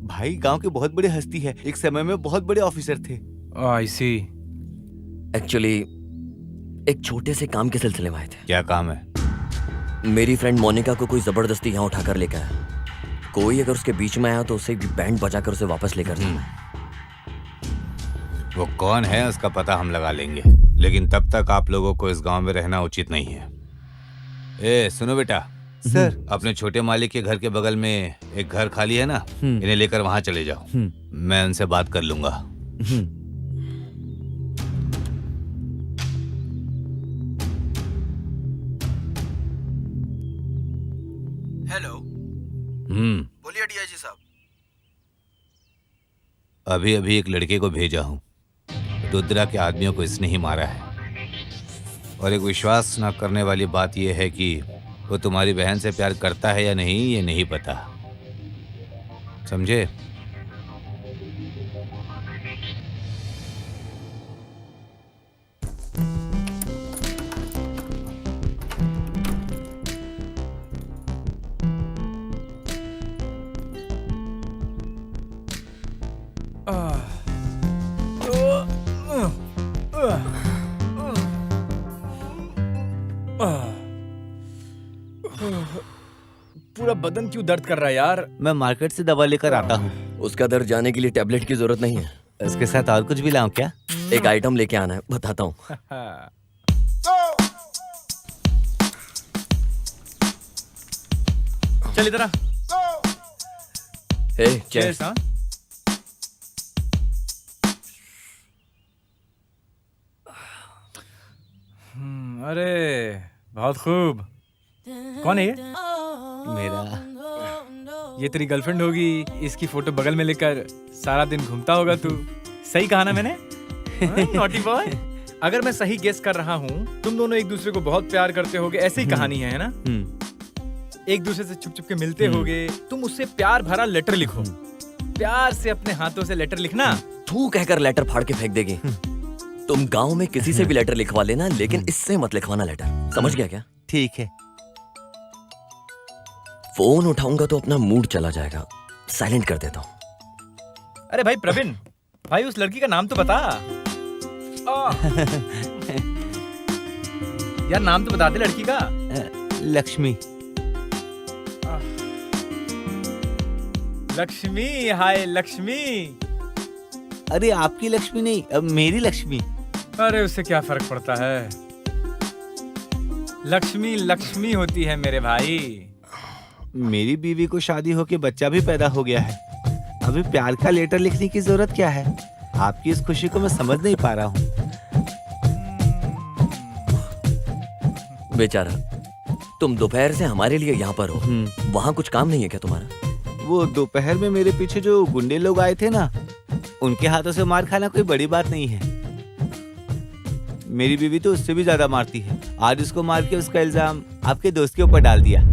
भाई गांव के बहुत बड़े हस्ती है, एक समय में बहुत बड़े ऑफिसर थे। आई सी। एक्चुअली एक छोटे से काम के सिलसिले में आए थे। क्या काम है? मेरी फ्रेंड मोनिका को कोई जबरदस्ती यहाँ उठाकर लेकर आया। कोई अगर उसके बीच में आया तो उसे बैंड बजाकर उसे वापस लेकर जाना। वो कौन है उसका पता हम लगा लेंगे, लेकिन तब तक आप लोगों को इस गांव में रहना उचित नहीं है। ए सुनो बेटा, सर अपने छोटे मालिक के घर के बगल में एक घर खाली है ना, इन्हें लेकर वहां चले जाओ। मैं उनसे बात कर लूंगा। हेलो, बोलिए डीआईजी साहब। अभी अभी एक लड़के को भेजा हूँ। रुद्रा के आदमियों को इसने ही मारा है। और एक विश्वास न करने वाली बात यह है कि वो तुम्हारी बहन से प्यार करता है या नहीं ये नहीं पता, समझे? पूरा बदन क्यों दर्द कर रहा है यार? मैं मार्केट से दवा लेकर आता हूँ। उसका दर्द जाने के लिए टैबलेट की जरूरत नहीं है। इसके साथ और कुछ भी लाऊं क्या? एक आइटम लेके आना है, बताता हूँ। चल इधर आ। चेस। हाँ? अरे बहुत खूब। कौन है ये? मेरा ये तेरी गर्लफ्रेंड होगी। इसकी फोटो बगल में लेकर सारा दिन घूमता होगा तू। सही कहा ना मैंने? Naughty boy. अगर मैं सही गेस कर रहा हूँ, तुम दोनों एक दूसरे को बहुत प्यार करते होगे, ऐसी ही कहानी है ना? एक दूसरे से छुप छुप के मिलते होगे। तुम उससे प्यार भरा लेटर लिखो। प्यार से अपने हाथों से लेटर लिखना। तू कहकर लेटर फाड़ के फेंक देगी। तुम गांव में किसी से भी लेटर लिखवा लेना, लेकिन इससे मत लिखवाना लेटर। समझ गया क्या? ठीक है। फोन उठाऊंगा तो अपना मूड चला जाएगा। साइलेंट कर देता हूँ। अरे भाई प्रवीण, भाई उस लड़की का नाम तो बता। यार नाम तो बता दे लड़की का। लक्ष्मी। लक्ष्मी। हाय लक्ष्मी। अरे आपकी लक्ष्मी नहीं, अब मेरी लक्ष्मी। अरे उससे क्या फर्क पड़ता है? लक्ष्मी लक्ष्मी होती है मेरे भाई। मेरी बीवी को शादी होके बच्चा भी पैदा हो गया है। अभी प्यार का लेटर लिखने की जरूरत क्या है? आपकी इस खुशी को मैं समझ नहीं पा रहा हूँ। बेचारा, तुम दोपहर से हमारे लिए यहाँ पर हो। वहाँ कुछ काम नहीं है क्या तुम्हारा? वो दोपहर में मेरे पीछे जो गुंडे लोग आए थे ना, उनके हाथों से मार खाना कोई बड़ी बात नहीं है। मेरी बीवी तो उससे भी ज्यादा मारती है। आज उसको मार के उसका इल्जाम आपके दोस्त के ऊपर डाल दिया।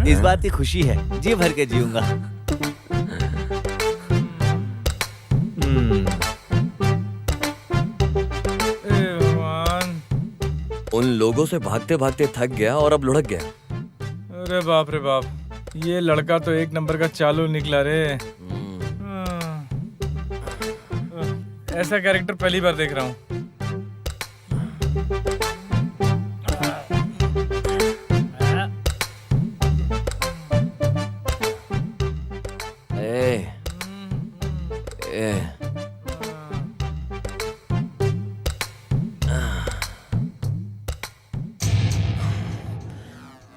इस बात की खुशी है, जी भर के जीऊंगा। उन लोगों से भागते भागते थक गया और अब लुढ़क गया। अरे बाप रे बाप, ये लड़का तो एक नंबर का चालू निकला रे। ऐसा कैरेक्टर पहली बार देख रहा हूँ।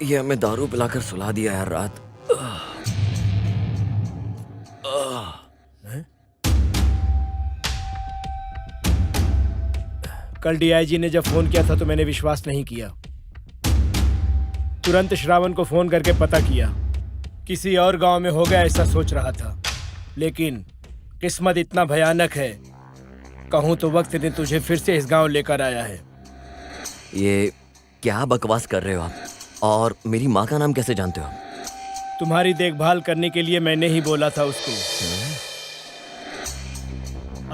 ये हमें दारू पिलाकर सुला दिया यार रात। कल डीआईजी ने जब फोन किया था तो मैंने विश्वास नहीं किया। तुरंत श्रावण को फोन करके पता किया। किसी और गांव में हो गया ऐसा सोच रहा था, लेकिन किस्मत इतना भयानक है, कहूँ तो वक्त ने तुझे फिर से इस गांव लेकर आया है। ये क्या बकवास कर रहे हो आप? और मेरी माँ का नाम कैसे जानते हो? तुम्हारी देखभाल करने के लिए मैंने ही बोला था उसको।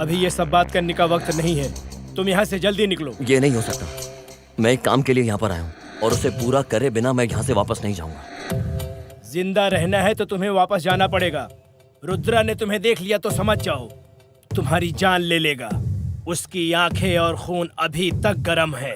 अभी ये सब बात करने का वक्त नहीं है, तुम यहाँ से जल्दी निकलो। ये नहीं हो सकता। मैं एक काम के लिए यहाँ पर आया हूँ और उसे पूरा करे बिना मैं यहाँ से वापस नहीं जाऊंगा। जिंदा रहना है तो तुम्हें वापस जाना पड़ेगा। रुद्रा ने तुम्हें देख लिया तो समझ जाओ, तुम्हारी जान ले लेगा। उसकी आंखें और खून अभी तक गर्म है।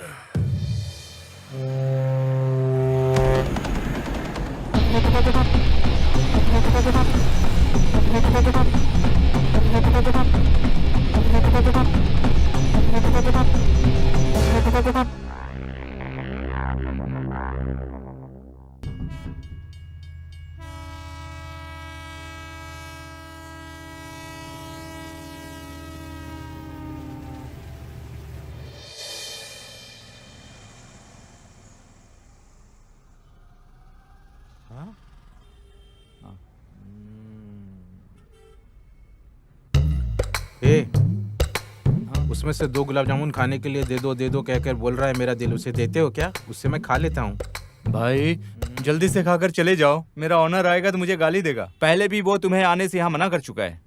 उसमें से 2 गुलाब जामुन खाने के लिए दे दो कहकर बोल रहा है मेरा दिल। उसे देते हो क्या? उससे मैं खा लेता हूँ। भाई जल्दी से खाकर चले जाओ, मेरा ऑनर आएगा तो मुझे गाली देगा। पहले भी वो तुम्हें आने से यहाँ मना कर चुका है।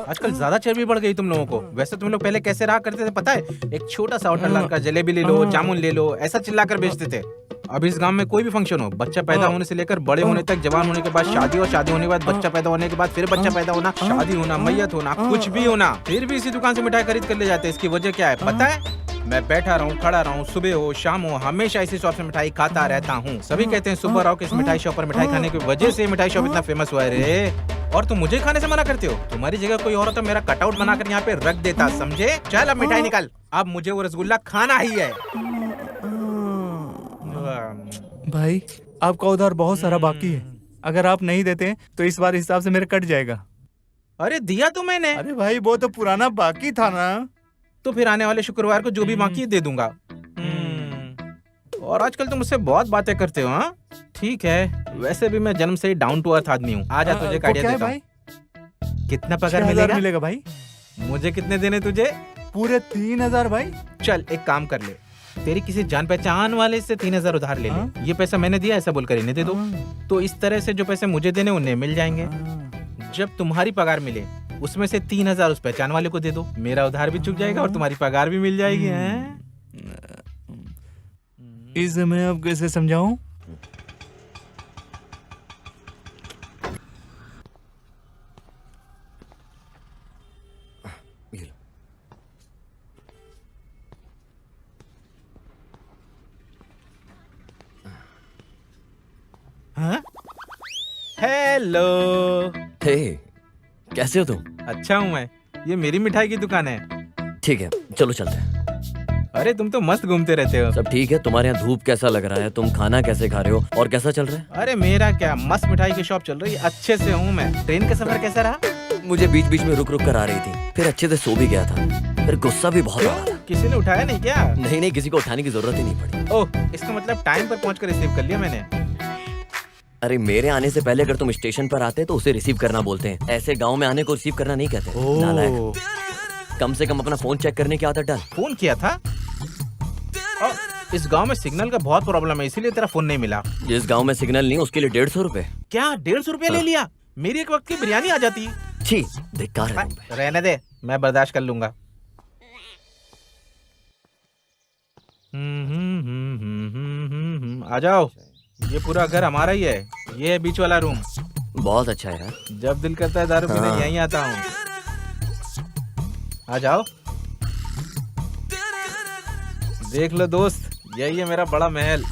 आजकल ज्यादा चर्बी बढ़ गई तुम लोगों को। वैसे तुम लोग पहले कैसे रहा करते थे पता है? एक छोटा सा होटल लाकर जलेबी ले लो, जामुन ले लो, ऐसा चिल्लाकर बेचते थे। अब इस गांव में कोई भी फंक्शन हो, बच्चा पैदा होने से लेकर बड़े होने तक, जवान होने के बाद शादी, और शादी होने के बाद बच्चा पैदा होने के बाद फिर बच्चा पैदा होना, शादी होना, मैयत होना, कुछ भी होना, फिर भी इसी दुकान से मिठाई खरीद कर ले जाते हैं। इसकी वजह क्या है पता है? मैं बैठा रहूं, खड़ा रहूं, सुबह हो शाम हो, हमेशा इसी शॉप से मिठाई खाता रहता हूँ। सभी कहते हैं सुबह रहो कि इस मिठाई शॉप पर मिठाई खाने की वजह से मिठाई शॉप इतना फेमस हुआ है रे। और तुम मुझे खाने से मना करते हो? तुम्हारी जगह कोई और तो मेरा कटआउट बनाकर यहाँ पे रख देता, समझे? चल अब मिठाई निकाल, अब मुझे वो रसगुल्ला खाना ही है। भाई आपका उधार बहुत सारा बाकी है, अगर आप नहीं देते तो इस बार हिसाब से मेरा कट जाएगा। अरे दिया तो मैंने। अरे भाई वो तो पुराना बाकी था ना। तो फिर आने वाले शुक्रवार को जो भी बाकी है दे दूंगा। और आजकल तुम मुझसे बहुत बातें करते हो। हाँ ठीक है, वैसे भी मैं जन्म से ही डाउन टू अर्थ आदमी हूँ। आजा तुझे एक आइडिया देता हूँ। कितना पगार मिलेगा भाई? मुझे कितने देने तुझे? पूरे 3000 भाई। चल एक काम कर ले, तेरी किसी जान पहचान वाले से 3000 उधार ले ले। ये पैसा मैंने दिया ऐसा बोलकर इन्हें दे दो। तो इस तरह से जो पैसे मुझे देने उन्हें मिल जाएंगे। जब तुम्हारी पगार मिले उसमें से 3000 उस पहचान वाले को दे दो। मेरा उधार भी चुक जाएगा और तुम्हारी पगार भी मिल जाएगी। इसे मैं अब कैसे समझाऊं? हेलो। हे, कैसे हो तुम? अच्छा हूँ मैं। ये मेरी मिठाई की दुकान है। ठीक है चलो चलते हैं। अरे तुम तो मस्त घूमते रहते हो। सब ठीक है? तुम्हारे यहाँ धूप कैसा लग रहा है? तुम खाना कैसे खा रहे हो और कैसा चल रहा है? अरे मेरा क्या, मस्त मिठाई की शॉप चल रही है, अच्छे से हूँ मैं। ट्रेन का सफर कैसा रहा? मुझे बीच बीच में रुक रुक कर आ रही थी, फिर अच्छे से सो भी गया था, फिर गुस्सा भी बहुत आ रहा था। किसी ने उठाया नहीं क्या? नहीं, किसी को उठाने की जरूरत ही नहीं पड़ी। ओह, इसका मतलब टाइम पर पहुँच कर रिसीव कर लिया मैंने। अरे मेरे आने से पहले अगर तुम स्टेशन पर आते तो उसे रिसीव करना बोलते हैं, ऐसे गाँव में आने को रिसीव करना नहीं कहते। नालायक। कम से कम अपना फोन चेक करने की आदत डाल। फोन किया था? इस गांव में सिग्नल का बहुत प्रॉब्लम है, इसीलिए तेरा फोन नहीं मिला। जिस गांव में सिग्नल नहीं उसके लिए 150 रुपए। क्या 150 रुपए ले लिया? मेरी एक वक्त की बिरयानी आ जाती। छी, धिक्कार है तुम पे। रहने दे, मैं बर्दाश्त कर लूंगा। आ जाओ, ये पूरा घर हमारा ही है। ये है बीच वाला रूम। बहुत अच्छा है यार। जब दिल करता है दारू पीने यहीं आता हूँ। आ जाओ, देख लो दोस्त, यही है मेरा बड़ा महल।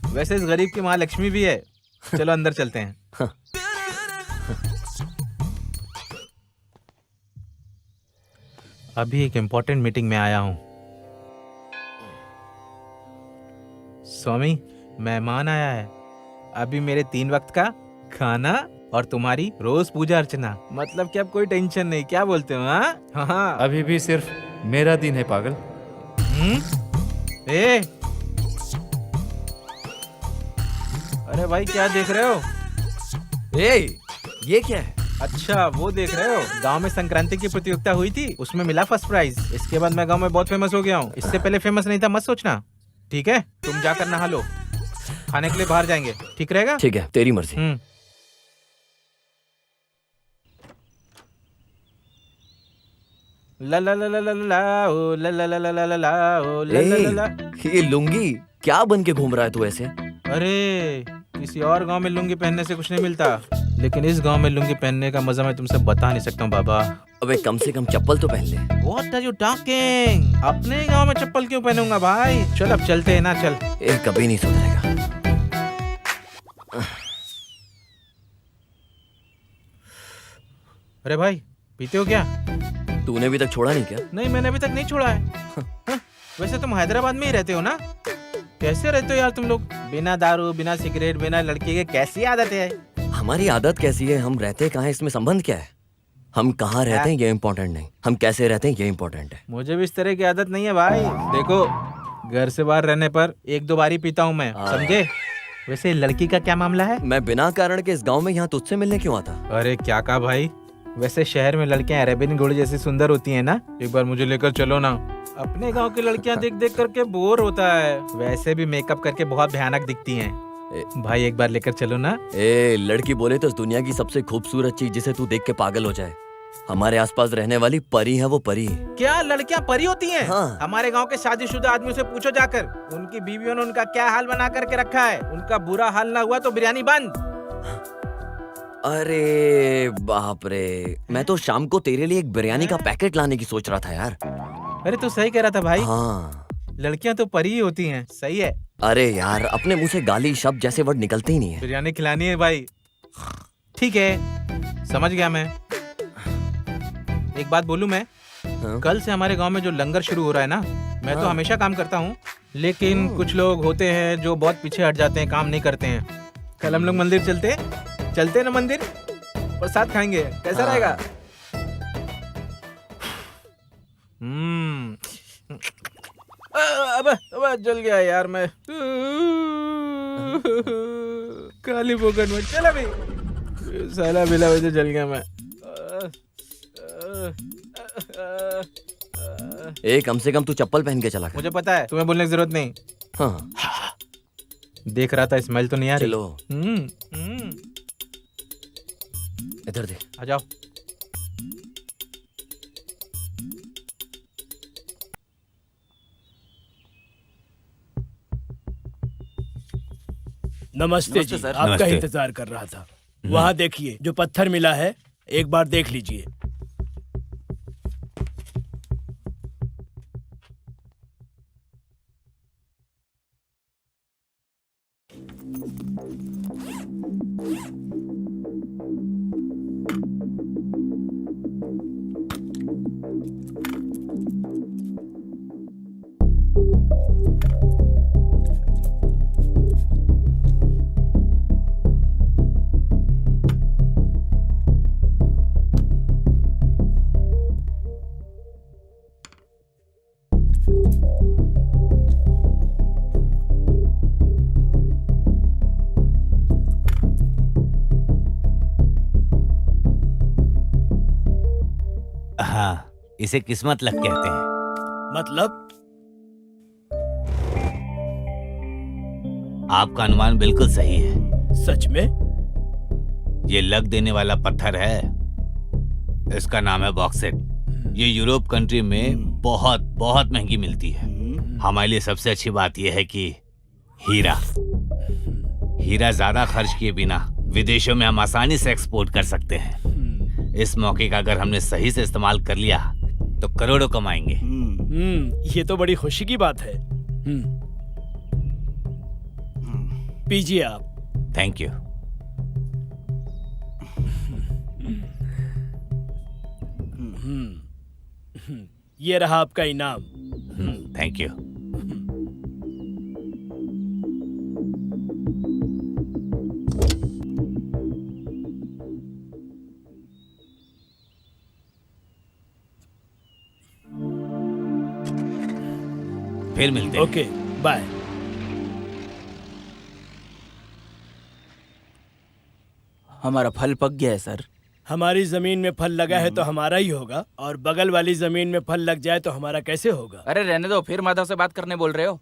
वैसे इस गरीब की माँ लक्ष्मी भी है। चलो अंदर चलते हैं। अभी एक इम्पोर्टेंट मीटिंग में आया हूँ। स्वामी, मेहमान आया है। अभी मेरे 3 वक्त का खाना और तुम्हारी रोज पूजा अर्चना। मतलब कि अब कोई टेंशन नहीं, क्या बोलते हो? हाँ, अभी भी सिर्फ मेरा दिन है पागल। ए, अरे भाई क्या देख रहे हो? ये क्या है? अच्छा वो देख रहे हो, गांव में संक्रांति की प्रतियोगिता हुई थी, उसमें मिला फर्स्ट प्राइज। इसके बाद मैं गांव में बहुत फेमस हो गया हूँ। इससे पहले फेमस नहीं था, मत सोचना। ठीक है, तुम जाकर नहा लो, खाने के लिए बाहर जाएंगे, ठीक रहेगा? ठीक है, तेरी मर्जी। ला ला ला ला ला ला ओ ला ला ला ला ला ला ओ ला ला ला। ये लुंगी क्या बन के घूम रहा है तू ऐसे? अरे किसी और गांव में लुंगी पहनने से कुछ नहीं मिलता। लेकिन इस गांव में लुंगी पहनने का मजा मैं तुमसे बता नहीं सकता हूँ बाबा। अबे कम से कम चप्पल तो पहन ले। What are you talking? अपने गांव में चप्पल क्यों पहनूंगा भाई? चल अब चलते हैं ना, चल। ये कभी नहीं सुधरेगा। अरे भाई पीते हो क्या? तूने अभी तक छोड़ा नहीं क्या? नहीं, मैंने अभी तक नहीं छोड़ा है। हाँ, वैसे तुम हैदराबाद में ही रहते हो ना? कैसे रहते हो यार तुम लोग? बिना दारू, बिना सिगरेट, बिना लड़की के कैसी आदत है? हमारी आदत कैसी है, हम रहते कहाँ हैं, इसमें संबंध क्या है? हम कहाँ रहते हैं ये इम्पोर्टेंट नहीं, हम कैसे रहते हैं ये इम्पोर्टेंट है। मुझे भी इस तरह की आदत नहीं है भाई। देखो, घर से बाहर रहने पर 1-2 बार ही पीता हूँ मैं, समझे? वैसे लड़की का क्या मामला है? मैं बिना कारण के इस गांव में यहाँ तुझसे मिलने क्यों आता? अरे क्या कहा भाई? वैसे शहर में लड़कियां अरेबियन घोड़ी जैसी सुंदर होती हैं ना? एक बार मुझे लेकर चलो ना। अपने गांव की लड़कियां देख देख करके बोर होता है। वैसे भी मेकअप करके बहुत भयानक दिखती हैं। भाई एक बार लेकर चलो ना। लड़की बोले तो इस दुनिया की सबसे खूबसूरत चीज जिसे तू देख के पागल हो जाए। हमारे आसपास रहने वाली परी है वो परी। क्या लड़कियां परी होती हैं? हाँ। हमारे गांव के शादीशुदा आदमियों से पूछो जाकर, उनकी बीवियों ने उनका क्या हाल बना करके रखा है। उनका बुरा हाल ना हुआ तो बिरयानी बंद। अरे बाप रे, मैं तो शाम को तेरे लिए एक बिरयानी का पैकेट लाने की सोच रहा था यार। अरे तू सही कह रहा था भाई। हाँ, लड़कियां तो परी ही होती हैं। सही है। अरे यार, अपने मुंह से गाली शब्द जैसे वर्ड निकलते ही नहीं है। बिरयानी खिलानी है भाई। ठीक है, समझ गया मैं। एक बात बोलूं मैं? हाँ? कल से हमारे गांव में जो लंगर शुरू हो रहा है ना, मैं तो हमेशा काम करता हूँ, लेकिन कुछ लोग होते हैं जो बहुत पीछे हट जाते हैं, काम नहीं करते हैं। कल हम लोग मंदिर चलते हैं ना, मंदिर प्रसाद खाएंगे, कैसा रहेगा? अब जल गया यार मैं। काली बोगन में चल अभी। साला बिला वजह जल गया मैं। कम से कम तू चप्पल पहन के चला कर। मुझे पता है, तुम्हें बोलने की जरूरत नहीं। हाँ। देख रहा था, स्मेल तो नहीं आ रही। चलो इधर दे। आ जाओ। नमस्ते जी, सर। आपका इंतजार कर रहा था। वहाँ देखिए जो पत्थर मिला है, एक बार देख लीजिए। हाँ, इसे किस्मत लक कहते हैं। मतलब? आपका अनुमान बिल्कुल सही है। सच में? ये लक देने वाला पत्थर है। इसका नाम है बॉक्सेट। ये यूरोप कंट्री में बहुत बहुत महंगी मिलती है। हमारे लिए सबसे अच्छी बात यह है कि हीरा ज्यादा खर्च किए बिना विदेशों में हम आसानी से एक्सपोर्ट कर सकते हैं। इस मौके का अगर हमने सही से इस्तेमाल कर लिया तो करोड़ों कमाएंगे। ये तो बड़ी खुशी की बात है। पीजिए आप। Thank you. ये रहा आपका इनाम। Thank you. फिर मिलते हैं। Okay, bye. हमारा फल पक गया है सर। हमारी जमीन में फल लगा है तो हमारा ही होगा, और बगल वाली जमीन में फल लग जाए तो हमारा कैसे होगा? अरे रहने दो, फिर माधव से बात करने बोल रहे हो?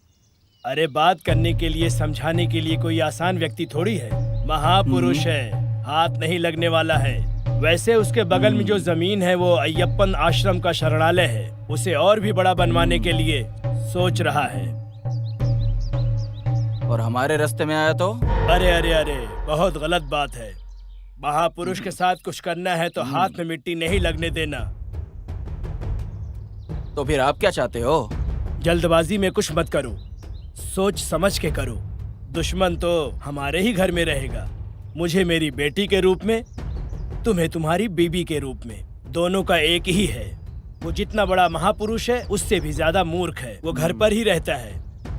अरे बात करने के लिए, समझाने के लिए कोई आसान व्यक्ति थोड़ी है। महापुरुष है, हाथ नहीं लगने वाला है। वैसे उसके बगल में जो जमीन है वो अय्यप्पन आश्रम का शरणालय है। उसे और भी बड़ा बनवाने के लिए सोच रहा है। और हमारे रास्ते में आया तो? अरे अरे अरे, बहुत गलत बात है। महापुरुष के साथ कुछ करना है तो हाथ में मिट्टी नहीं लगने देना। तो फिर आप क्या चाहते हो? जल्दबाजी में कुछ मत करो, सोच समझ के करो। दुश्मन तो हमारे ही घर में रहेगा, मुझे मेरी बेटी के रूप में, तुम्हें तुम्हारी बीबी के रूप में। दोनों का एक ही है। वो जितना बड़ा महापुरुष है उससे भी ज्यादा मूर्ख है। वो घर पर ही रहता है,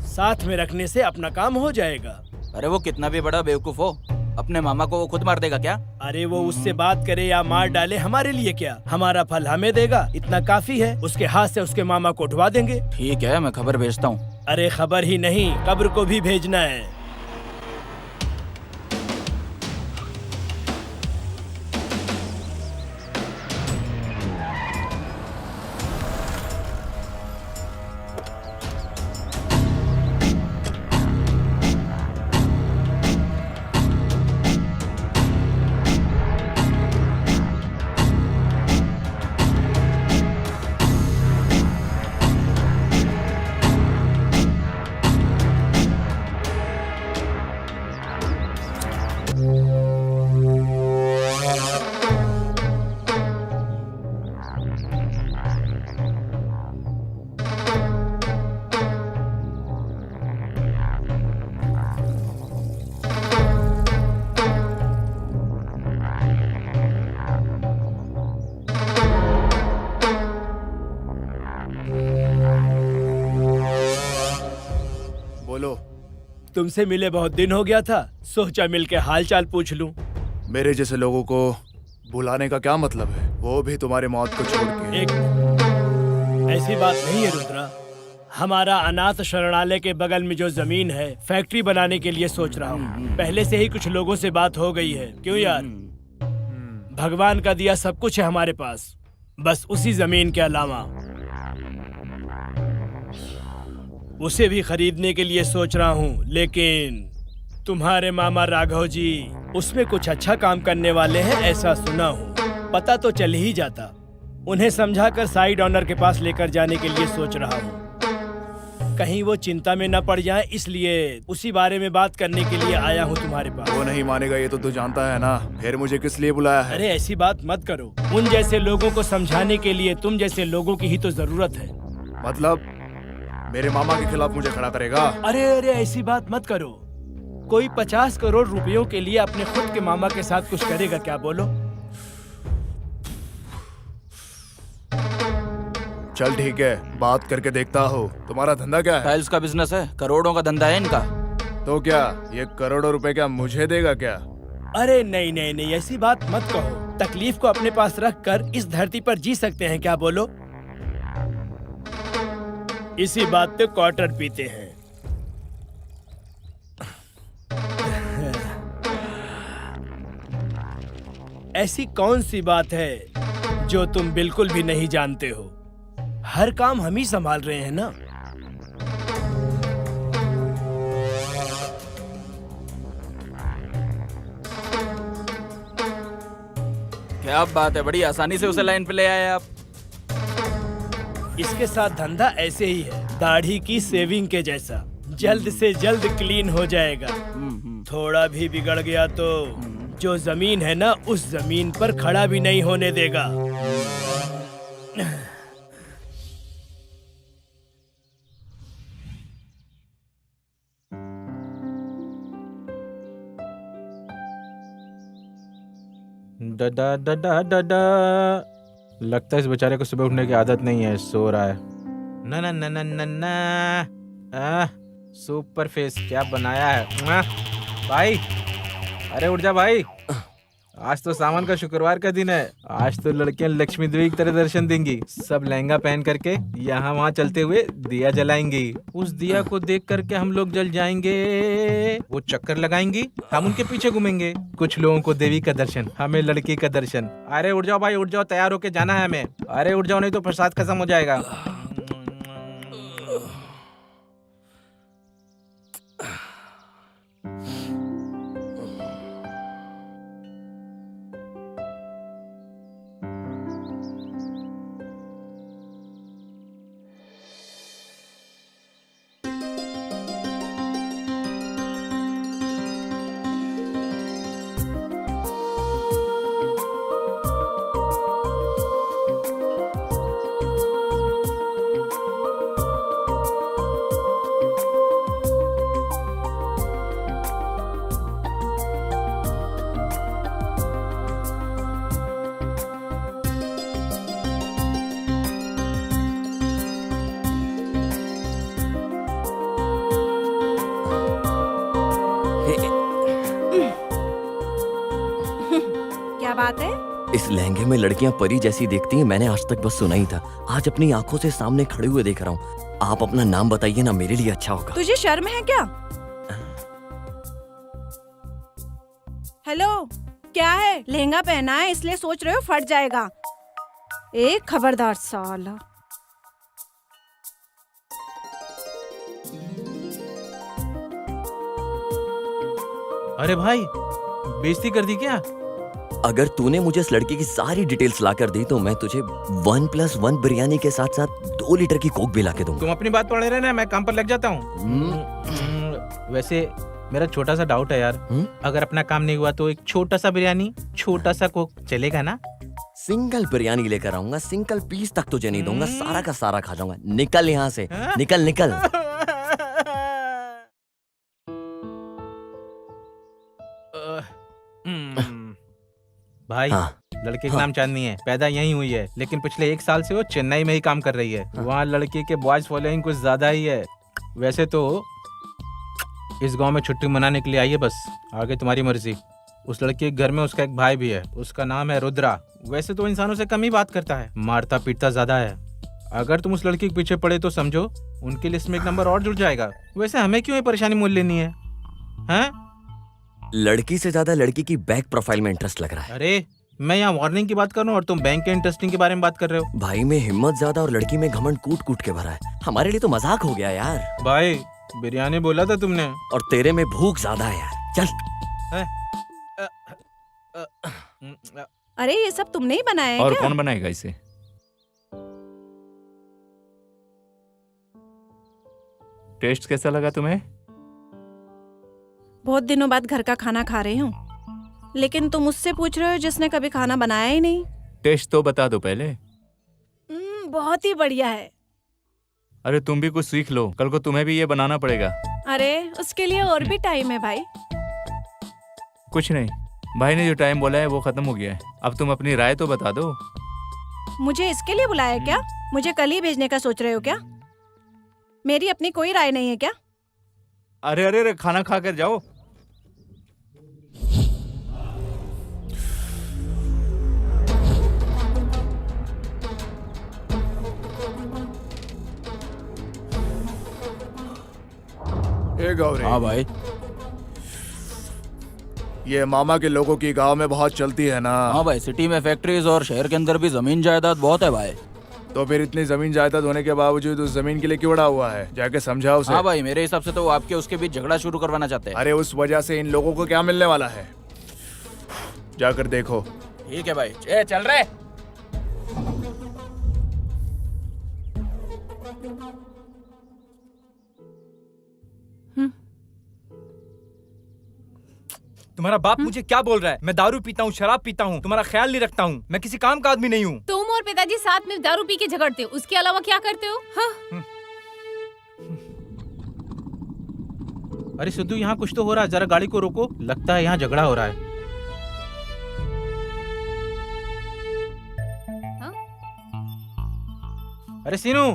साथ में रखने से अपना काम हो जाएगा। अरे वो कितना भी बड़ा बेवकूफ हो, अपने मामा को वो खुद मार देगा क्या? अरे वो उससे बात करे या मार डाले हमारे लिए क्या, हमारा फल हमें देगा, इतना काफी है। उसके हाथ से उसके मामा को उठवा देंगे। ठीक है, मैं खबर भेजता हूँ। अरे खबर ही नहीं, कब्र को भी भेजना है। बोलो। तुमसे मिले बहुत दिन हो गया था, सोचा मिलके हाल चाल पूछ लूं। मेरे जैसे लोगों को बुलाने का क्या मतलब है, वो भी तुम्हारे मौत को छोड़ के। एक ऐसी बात नहीं है रुद्रा, हमारा अनाथ शरणालय के बगल में जो जमीन है फैक्ट्री बनाने के लिए सोच रहा हूँ। पहले से ही कुछ लोगों से बात हो गई है। क्यों यार, भगवान का दिया सब कुछ है हमारे पास, बस उसी जमीन के अलावा उसे भी खरीदने के लिए सोच रहा हूँ। लेकिन तुम्हारे मामा राघव जी उसमें कुछ अच्छा काम करने वाले हैं ऐसा सुना हूँ। पता तो चल ही जाता, उन्हें समझाकर साइड ऑनर के पास लेकर जाने के लिए सोच रहा हूँ। कहीं वो चिंता में न पड़ जाए, इसलिए उसी बारे में बात करने के लिए आया हूँ तुम्हारे पास। वो नहीं मानेगा ये तो तू जानता है ना, फिर मुझे किस लिए बुलाया है? अरे ऐसी बात मत करो, उन जैसे लोगों को समझाने के लिए तुम जैसे लोगों की ही तो जरूरत है। मतलब मेरे मामा के खिलाफ मुझे खड़ा करेगा? अरे अरे ऐसी बात मत करो, कोई 50 करोड़ रुपयों के लिए अपने खुद के मामा के साथ कुछ करेगा क्या, बोलो? चल ठीक है, बात करके देखता हो। तुम्हारा धंधा क्या है? टाइल्स का बिजनेस है, करोड़ों का धंधा है इनका। तो क्या ये करोड़ों रुपए क्या मुझे देगा क्या? अरे नहीं नहीं नहीं, ऐसी बात मत कहो। तकलीफ को अपने पास रख कर इस धरती पर जी सकते हैं क्या, बोलो? इसी बात पे क्वार्टर पीते हैं। ऐसी कौन सी बात है जो तुम बिल्कुल भी नहीं जानते हो? हर काम हम ही संभाल रहे हैं ना। क्या बात है, बड़ी आसानी से उसे लाइन पे ले आए आप। इसके साथ धंधा ऐसे ही है, दाढ़ी की सेविंग के जैसा, जल्द से जल्द क्लीन हो जाएगा। थोड़ा भी बिगड़ गया तो जो जमीन है ना, उस जमीन पर खड़ा भी नहीं होने देगा। डडा डडा डडा। लगता है इस बेचारे को सुबह उठने की आदत नहीं है, सो रहा है। ना ना ना ना ना ना। सुपर फेस क्या बनाया है भाई। अरे उठ जा भाई, आज तो सावन का शुक्रवार का दिन है। आज तो लड़कियां लक्ष्मी देवी की तरह दर्शन देंगी। सब लहंगा पहन करके यहाँ वहाँ चलते हुए दिया जलाएंगी। उस दिया को देख करके हम लोग जल जाएंगे। वो चक्कर लगाएंगी, हम उनके पीछे घूमेंगे। कुछ लोगों को देवी का दर्शन, हमें लड़की का दर्शन। अरे उठ जाओ भाई, उठ जाओ, तैयार होके जाना है हमें। अरे उठ जाओ, नहीं तो प्रसाद खत्म हो जाएगा। बात है? इस लहंगे में लड़कियां परी जैसी दिखती हैं, मैंने आज तक बस सुना ही था। आज अपनी आंखों से सामने खड़े हुए देख रहा हूँ। आप अपना नाम बताइए ना, मेरे लिए अच्छा होगा। तुझे शर्म है क्या? हेलो, क्या है? लहंगा पहना है इसलिए सोच रहे हो फट जाएगा। एक खबरदार साला। अरे भाई, बेइज्जती कर दी क्या? अगर तूने मुझे इस लड़की की सारी डिटेल्स ला कर दी तो मैं तुझे 1+1 बिरयानी के साथ साथ 2 लीटर की कोक भी ला के दूंगा। तुम अपनी बात पढ़े रहना, मैं काम पर लग जाता हूँ। वैसे मेरा छोटा सा डाउट है यार। अगर अपना काम नहीं हुआ तो एक छोटा सा बिरयानी, छोटा सा कोक चलेगा ना? सिंगल बिरयानी लेकर आऊंगा, सिंगल पीस तक तुझे नहीं दूंगा, सारा का सारा खा जाऊंगा। निकल यहाँ से, निकल निकल। भाई, लड़के का नाम चांदनी है, पैदा यहीं हुई है, लेकिन पिछले 1 साल से वो चेन्नई में ही काम कर रही है। वहाँ लड़के के बॉयज फॉलोइंग कुछ ज्यादा ही है। वैसे तो इस गांव में छुट्टी मनाने के लिए आई है, बस आगे तुम्हारी मर्जी। उस लड़के के घर में उसका एक भाई भी है, उसका नाम है रुद्रा। वैसे तो इंसानों से कम ही बात करता है, मारता पीटता ज्यादा है। अगर तुम उस लड़की के पीछे पड़े तो समझो उनकी लिस्ट में एक नंबर और जुड़ जाएगा। वैसे हमें क्यों ये परेशानी मोल लेनी है, हैं? लड़की से ज्यादा लड़की की बैक प्रोफाइल में इंटरेस्ट लग रहा है। अरे मैं यहाँ वार्निंग की बात कर रहा हूँ और तुम बैंक के इंटरेस्टिंग के बारे में बात कर रहे हो। भाई में हिम्मत ज्यादा और लड़की में घमंड कूट कूट के भरा है। हमारे लिए तो मजाक हो गया यार। भाई बिरयानी बोला था तुमने, और तेरे में भूख ज्यादा है यार। चल। अरे ये सब तुमने ही बनाया है और क्या? कौन बनाएगा इसे? टेस्ट कैसा लगा तुम्हें? बहुत दिनों बाद घर का खाना खा रही हूँ, लेकिन तुम मुझसे पूछ रहे हो जिसने कभी खाना बनाया ही नहीं। टेस्ट तो बता दो पहले। बहुत ही बढ़िया है। अरे तुम भी कुछ सीख लो, कल को तुम्हें भी ये बनाना पड़ेगा। अरे उसके लिए और भी टाइम है भाई। कुछ नहीं, भाई ने जो टाइम बोला है वो खत्म हो गया है। अब तुम अपनी राय तो बता दो। मुझे इसके लिए बुलाया क्या? मुझे कल ही भेजने का सोच रहे हो क्या? मेरी अपनी कोई राय नहीं है क्या? अरे अरे अरे, खाना खा कर जाओ। गौरी। हाँ भाई, ये मामा के लोगों की गांव में बहुत चलती है ना? हाँ भाई, सिटी में फैक्ट्रीज और शहर के अंदर भी जमीन जायदाद बहुत है भाई। तो फिर इतनी जमीन जायदाद होने के बावजूद उस जमीन के लिए क्यों अड़ा हुआ है? जाके समझाओ उसे। हाँ भाई, मेरे हिसाब से तो वो आपके उसके बीच झगड़ा शुरू करवाना चाहते हैं। अरे उस वजह से इन लोगों को क्या मिलने वाला है, जाकर देखो। ठीक है भाई, चल रहे। तुम्हारा बाप मुझे क्या बोल रहा है? मैं दारू पीता हूँ, शराब पीता हूँ, तुम्हारा ख्याल नहीं रखता हूँ, मैं किसी काम का आदमी नहीं हूँ। तुम और पिताजी साथ में दारू पी के झगड़ते हो, उसके अलावा क्या करते हो? हाँ? अरे सिद्धू, यहाँ कुछ तो हो रहा है, जरा गाड़ी को रोको। लगता है यहाँ झगड़ा हो रहा है। अरे सीनू,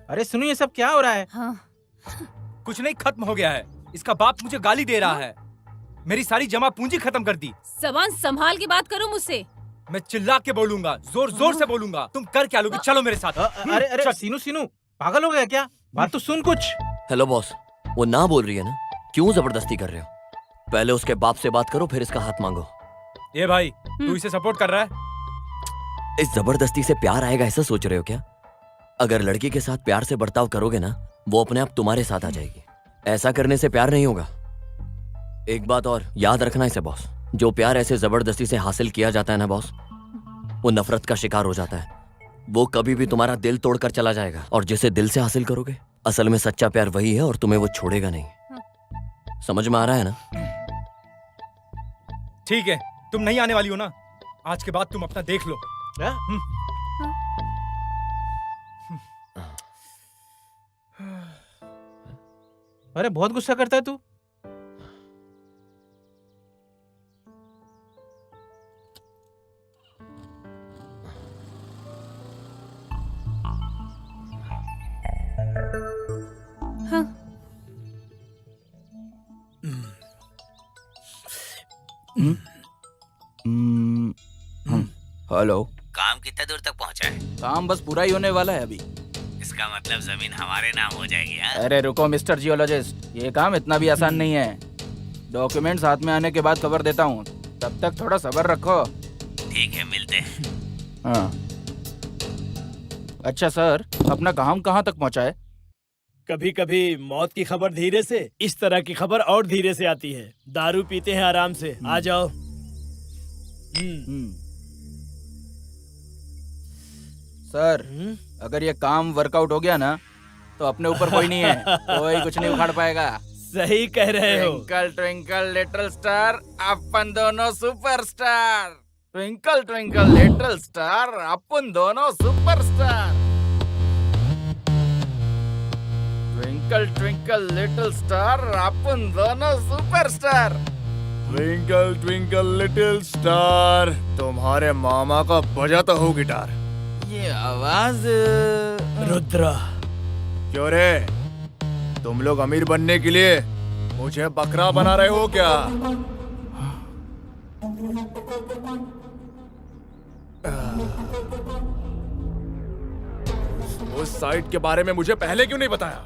अरे सुनो, ये सब क्या हो रहा है? कुछ नहीं, खत्म हो गया है। इसका बाप मुझे गाली दे रहा है, मेरी सारी जमा पूंजी खत्म कर दी। जबान संभाल के बात करो मुझसे। मैं चिल्ला के बोलूंगा, जोर जोर से बोलूंगा। तुम कर क्या लोगे? चलो मेरे साथ। अरे अरे सीनू, पागल हो गया क्या? बात तो सुन कुछ। हेलो बॉस, वो ना बोल रही है ना, क्यों जबरदस्ती कर रहे हो? पहले उसके बाप से बात करो, फिर इसका हाथ मांगो। ये भाई, तू इसे सपोर्ट कर रहा है? इस जबरदस्ती से प्यार आएगा ऐसा सोच रहे हो क्या? अगर लड़की के साथ प्यार से बर्ताव करोगे ना, वो अपने आप तुम्हारे साथ आ जाएगी। ऐसा करने से प्यार नहीं होगा। एक बात और याद रखना इसे बॉस, जो प्यार ऐसे जबरदस्ती से हासिल किया जाता है ना बॉस, वो नफरत का शिकार हो जाता है। वो कभी भी तुम्हारा दिल तोड़कर चला जाएगा, और जिसे दिल से हासिल करोगे, असल में सच्चा प्यार वही है और तुम्हें वो छोड़ेगा नहीं। समझ में आ रहा है ना? ठीक है, तुम नहीं आने वाली हो ना? आज के बाद तुम अपना देख लो। अरे बहुत गुस्सा करता है तू। हेलो। काम कितना दूर तक पहुंचा है? काम बस पूरा ही होने वाला है अभी। इसका मतलब जमीन हमारे नाम हो जाएगी। हाँ? अरे रुको मिस्टर जियोलॉजिस्ट, ये काम इतना भी आसान नहीं है। डॉक्यूमेंट्स हाथ में आने के बाद खबर देता हूँ, तब तक थोड़ा सब्र रखो। ठीक है, मिलते हैं। हाँ। अच्छा सर, अपना काम कहाँ तक पहुँचा है? कभी कभी मौत की खबर धीरे से, इस तरह की खबर और धीरे से आती है। दारू पीते हैं आराम से, आ जाओ। सर, अगर ये काम वर्कआउट हो गया ना, तो अपने ऊपर कोई नहीं है, कोई कुछ नहीं उखाड़ पाएगा। सही कह रहे हो। ट्विंकल ट्विंकल लिटिल स्टार, अपन दोनों superstar. Twinkle twinkle little star, अपन दोनों superstar. Twinkle twinkle little star, अपन दोनों superstar. Twinkle twinkle little star, तुम्हारे मामा का बजाता हो गिटार। ये आवाज रुद्रा। क्यों रे, तुम लोग अमीर बनने के लिए मुझे बकरा बना रहे हो क्या? उस साइट के बारे में मुझे पहले क्यों नहीं बताया?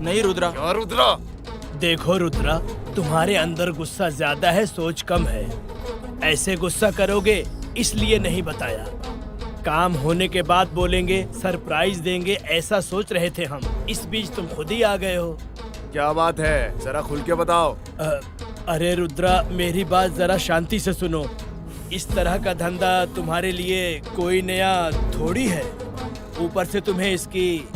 नहीं रुद्रा। क्या रुद्रा? देखो रुद्रा, तुम्हारे अंदर गुस्सा ज्यादा है, सोच कम है। ऐसे गुस्सा करोगे इसलिए नहीं बताया। काम होने के बाद बोलेंगे, सरप्राइज देंगे, ऐसा सोच रहे थे हम। इस बीच तुम खुद ही आ गए हो। क्या बात है, जरा खुल के बताओ। अरे रुद्रा, मेरी बात जरा शांति से सुनो। इस तरह का धंधा तुम्हारे लिए कोई नया थोड़ी है। ऊपर से तुम्हें इसकी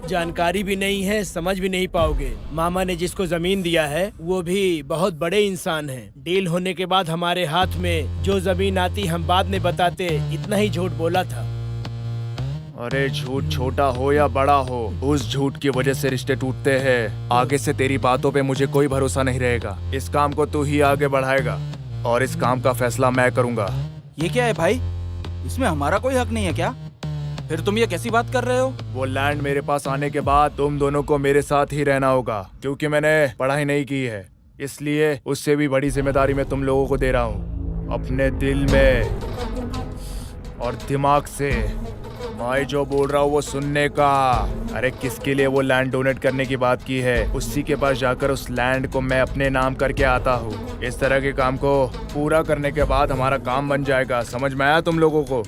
जानकारी भी नहीं है, समझ भी नहीं पाओगे। मामा ने जिसको जमीन दिया है वो भी बहुत बड़े इंसान हैं। डील होने के बाद हमारे हाथ में जो जमीन आती हम बाद में बताते, इतना ही झूठ बोला था। अरे झूठ छोटा हो या बड़ा हो, उस झूठ की वजह से रिश्ते टूटते हैं। आगे से तेरी बातों पे मुझे कोई भरोसा नहीं रहेगा। इस काम को तू ही आगे बढ़ाएगा और इस काम का फैसला मैं करूंगा। ये क्या है भाई, इसमें हमारा कोई हक नहीं है क्या? फिर तुम ये कैसी बात कर रहे हो? वो लैंड मेरे पास आने के बाद तुम दोनों को मेरे साथ ही रहना होगा, क्योंकि मैंने पढ़ाई नहीं की है। इसलिए उससे भी बड़ी जिम्मेदारी मैं तुम लोगों को दे रहा हूँ। अपने दिल में और दिमाग से मैं जो बोल रहा हूँ वो सुनने का। अरे किसके लिए वो लैंड डोनेट करने की बात की है, उसी के पास जाकर उस लैंड को मैं अपने नाम करके आता हूँ। इस तरह के काम को पूरा करने के बाद हमारा काम बन जाएगा। समझ में आया तुम लोगों को?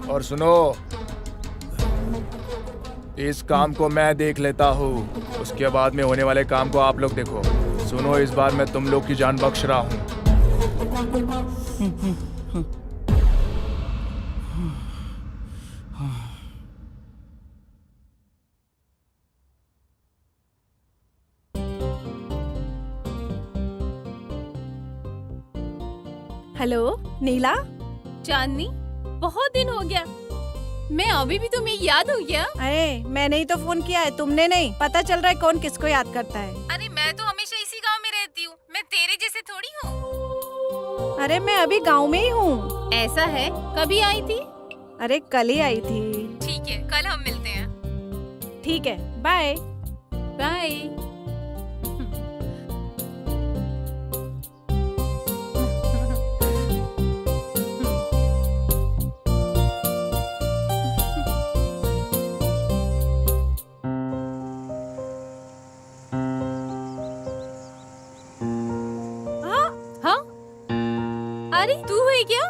और सुनो, इस काम को मैं देख लेता हूँ, उसके बाद में होने वाले काम को आप लोग देखो। सुनो, इस बार मैं तुम लोग की जान बख्श रहा हूँ। हेलो नीला। चांदनी, बहुत दिन हो गया। मैं अभी भी तुम्हें याद हूँ क्या? अरे मैंने ही तो फोन किया है, तुमने नहीं। पता चल रहा है कौन किसको याद करता है। अरे मैं तो हमेशा इसी गांव में रहती हूँ, मैं तेरे जैसे थोड़ी हूँ। अरे मैं अभी गांव में ही हूँ। ऐसा है, कभी आई थी? अरे कल ही आई थी। ठीक है, कल हम मिलते हैं। ठीक है, बाय बाय। अरे तू है क्या?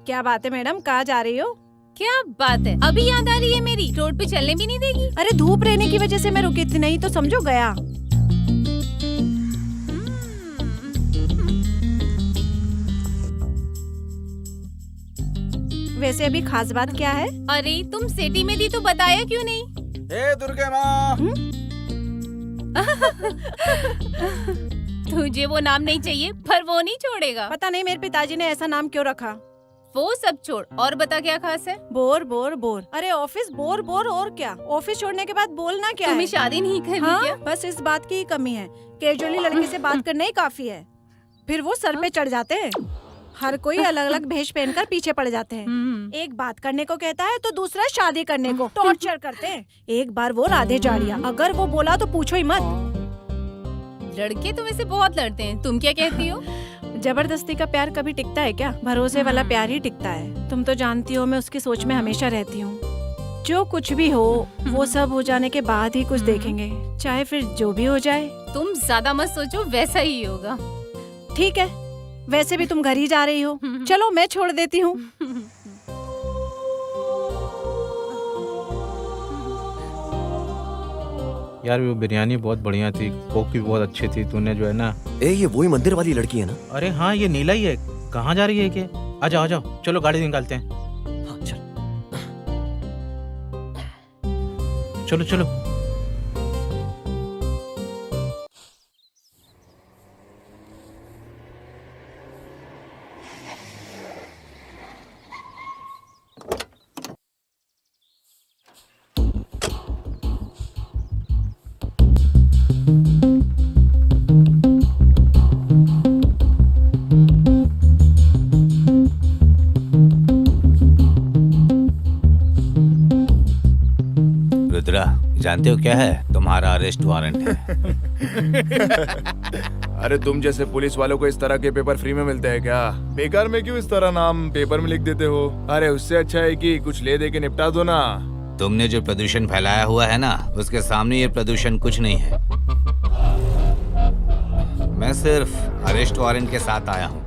क्या बात है मैडम, कहाँ जा रही हो? क्या बात है, अभी याद आ रही है मेरी? रोड पे चलने भी नहीं देगी? अरे धूप रहने की वजह से मैं रुकी थी, नहीं तो समझो गया। वैसे अभी खास बात क्या है? अरे तुम सिटी में थी तो बताया क्यों नहीं? हे दुर्गे माँ। तुझे वो नाम नहीं चाहिए, पर वो नहीं छोड़ेगा। पता नहीं मेरे पिताजी ने ऐसा नाम क्यों रखा। वो सब छोड़, और बता क्या खास है? Bore bore bore. अरे ऑफिस बोर बोर, और क्या? ऑफिस छोड़ने के बाद बोलना क्या तुम्हें है? शादी नहीं करनी हाँ, क्या? बस इस बात की ही कमी है। कैजुअली लड़के से बात करना ही काफी है, फिर वो सर पे चढ़ जाते हैं। हर कोई अलग अलग भेष पहनकर पीछे पड़ जाते हैं। एक बात करने को कहता है तो दूसरा शादी करने को टॉर्चर करते हैं। एक बार वो राधे जाड़िया, अगर वो बोला तो पूछो ही मत। लड़के तो वैसे बहुत लड़ते हैं, तुम क्या कहती हो? जबरदस्ती का प्यार कभी टिकता है क्या? भरोसे वाला प्यार ही टिकता है। तुम तो जानती हो मैं उसकी सोच में हमेशा रहती हूँ। जो कुछ भी हो वो सब हो जाने के बाद ही कुछ देखेंगे, चाहे फिर जो भी हो जाए। तुम ज्यादा मत सोचो, वैसा ही होगा। ठीक है, वैसे भी तुम घर ही जा रही हो, चलो मैं छोड़ देती हूँ। यार वो बिरयानी बहुत बढ़िया थी, कोक भी बहुत अच्छी थी। तूने जो है ना, ये वही मंदिर वाली लड़की है ना? अरे हाँ, ये नीला ही है। कहाँ जा रही है कि? आ जाओ आ जाओ, चलो गाड़ी निकालते हैं। हाँ चल। चलो चलो। रुद्रा, जानते हो क्या है? तुम्हारा अरेस्ट वारंट है। अरे तुम जैसे पुलिस वालों को इस तरह के पेपर फ्री में मिलते हैं क्या? बेकार में क्यों इस तरह नाम पेपर में लिख देते हो? अरे उससे अच्छा है कि कुछ ले दे के निपटा दो ना। तुमने जो प्रदूषण फैलाया हुआ है ना, उसके सामने ये प्रदूषण कुछ नहीं है। मैं सिर्फ अरेस्ट वारंट के साथ आया हूँ,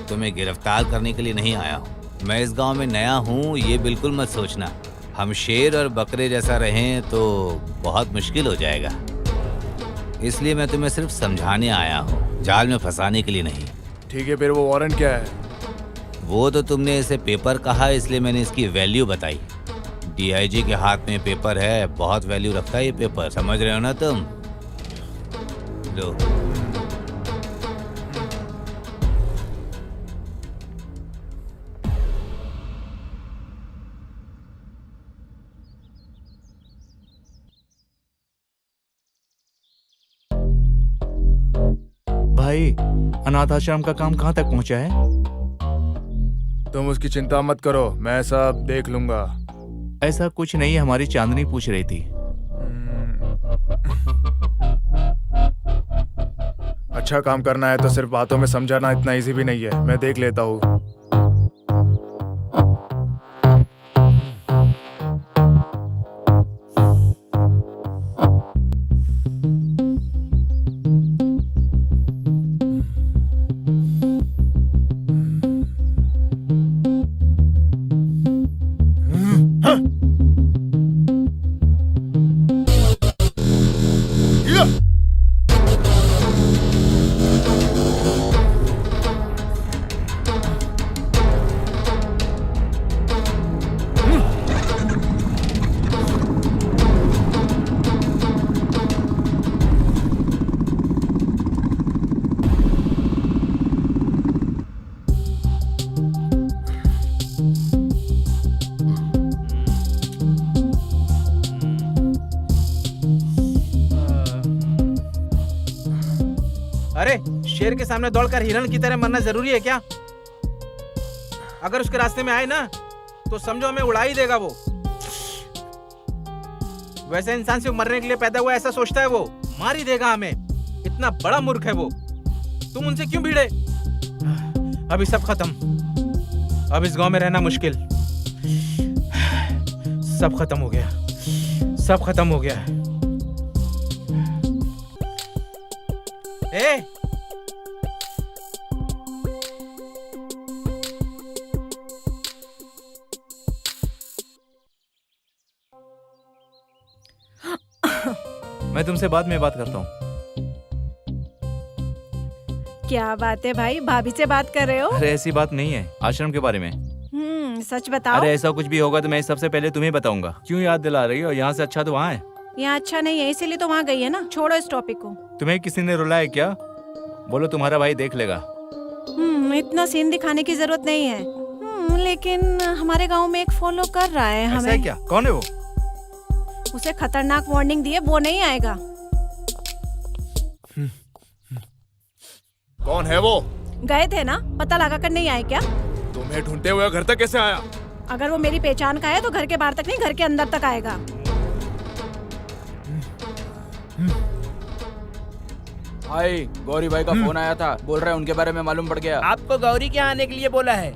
तुम्हें गिरफ्तार करने के लिए नहीं आया हूँ। मैं इस गांव में नया हूँ, ये बिल्कुल मत सोचना हम शेर और बकरे जैसा रहें तो बहुत मुश्किल हो जाएगा। इसलिए मैं तुम्हें सिर्फ समझाने आया हूँ, जाल में फंसाने के लिए नहीं। ठीक है, फिर वो वारंट क्या है? वो तो तुमने इसे पेपर कहा, इसलिए मैंने इसकी वैल्यू बताई। डीआईजी के हाथ में पेपर है, बहुत वैल्यू रखता है ये पेपर, समझ रहे हो ना तुम? लो। भाई, अनाथ आश्रम का काम कहाँ तक पहुँचा है? तुम उसकी चिंता मत करो, मैं सब देख लूंगा। ऐसा कुछ नहीं, हमारी चांदनी पूछ रही थी। अच्छा काम करना है तो सिर्फ बातों में समझाना इतना इजी भी नहीं है, मैं देख लेता हूँ। अरे शेर के सामने दौड़कर हिरण की तरह मरना जरूरी है क्या? अगर उसके रास्ते में आए ना तो समझो हमें उड़ा ही देगा वो। वैसे इंसान सिर्फ मरने के लिए पैदा हुआ ऐसा सोचता है वो, मार ही देगा हमें। इतना बड़ा मूर्ख है वो। तुम उनसे क्यों भिड़े? अभी सब खत्म, अब इस गांव में रहना मुश्किल। सब खत्म हो गया, सब खत्म हो गया। ए! मैं तुमसे बाद में बात करता हूँ। क्या बात है भाई, भाभी से बात कर रहे हो? अरे ऐसी बात नहीं है, आश्रम के बारे में। सच बताओ। अरे ऐसा कुछ भी होगा तो मैं सबसे पहले तुम्हें बताऊंगा। क्यों याद दिला रही हो? यहाँ से अच्छा तो वहाँ है। यहाँ अच्छा नहीं है, इसीलिए तो वहाँ गई है ना। छोड़ो इस टॉपिक को। तुम्हें किसी ने रुलाया क्या? बोलो तुम्हारा भाई देख लेगा। इतना सीन दिखाने की जरूरत नहीं है। लेकिन हमारे गांव में एक फॉलो कर रहा है हमें। ऐसा है क्या? कौन है वो? उसे खतरनाक वार्निंग दिए, वो नहीं आएगा। कौन है वो? गए थे ना, पता लगा कर नहीं आए क्या? तुम्हें ढूंढते हुए घर तक कैसे आया? अगर वो मेरी पहचान का है तो घर के बाहर तक नहीं, घर के अंदर तक आएगा। भाई गौरी भाई का फोन आया था, बोल रहे हैं उनके बारे में मालूम पड़ गया। आपको गौरी के यहाँ आने के लिए बोला है।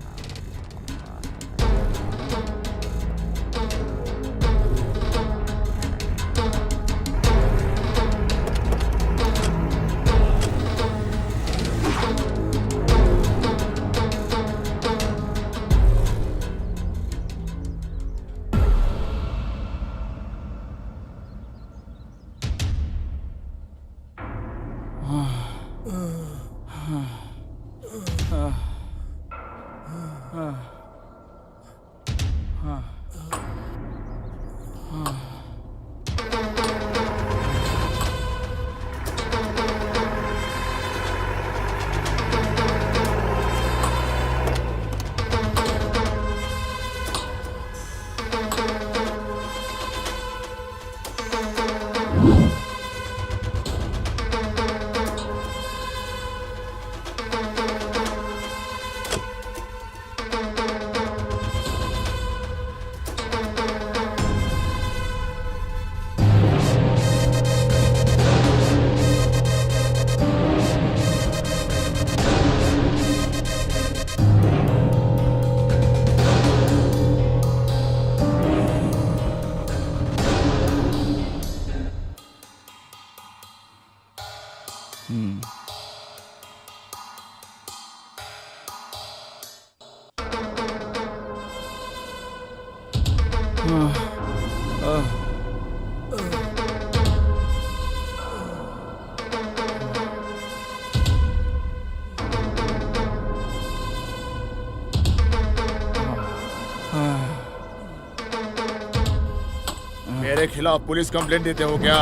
मेरे खिलाफ पुलिस कंप्लेंट देते हो क्या?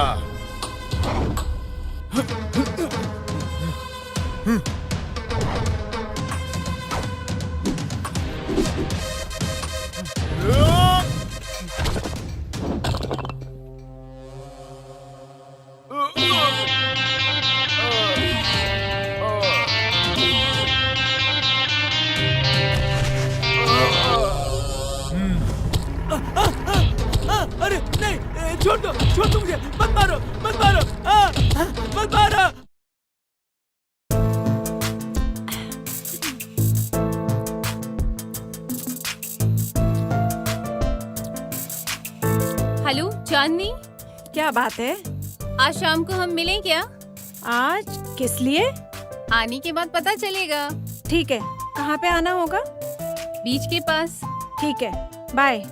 अरे नहीं, छोड़ दो मुझे, मत मारो, मत मारो। हेलो चांदनी, क्या बात है? आज शाम को हम मिलें क्या? आज किस लिए? आने के बाद पता चलेगा। ठीक है, कहाँ पे आना होगा? बीच के पास। ठीक है, बाय।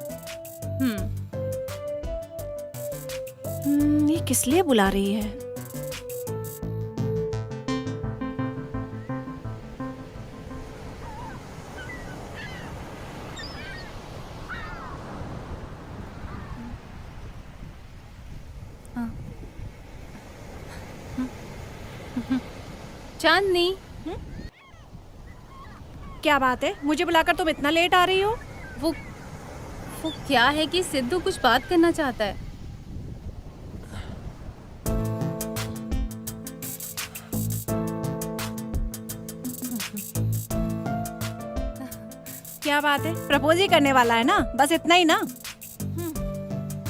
ये किस लिए बुला रही है? चांदनी, क्या बात है? मुझे बुलाकर तुम इतना लेट आ रही हो? वो क्या है कि सिद्धू कुछ बात करना चाहता है। क्या बात है? प्रपोज ही करने वाला है ना? बस इतना ही ना?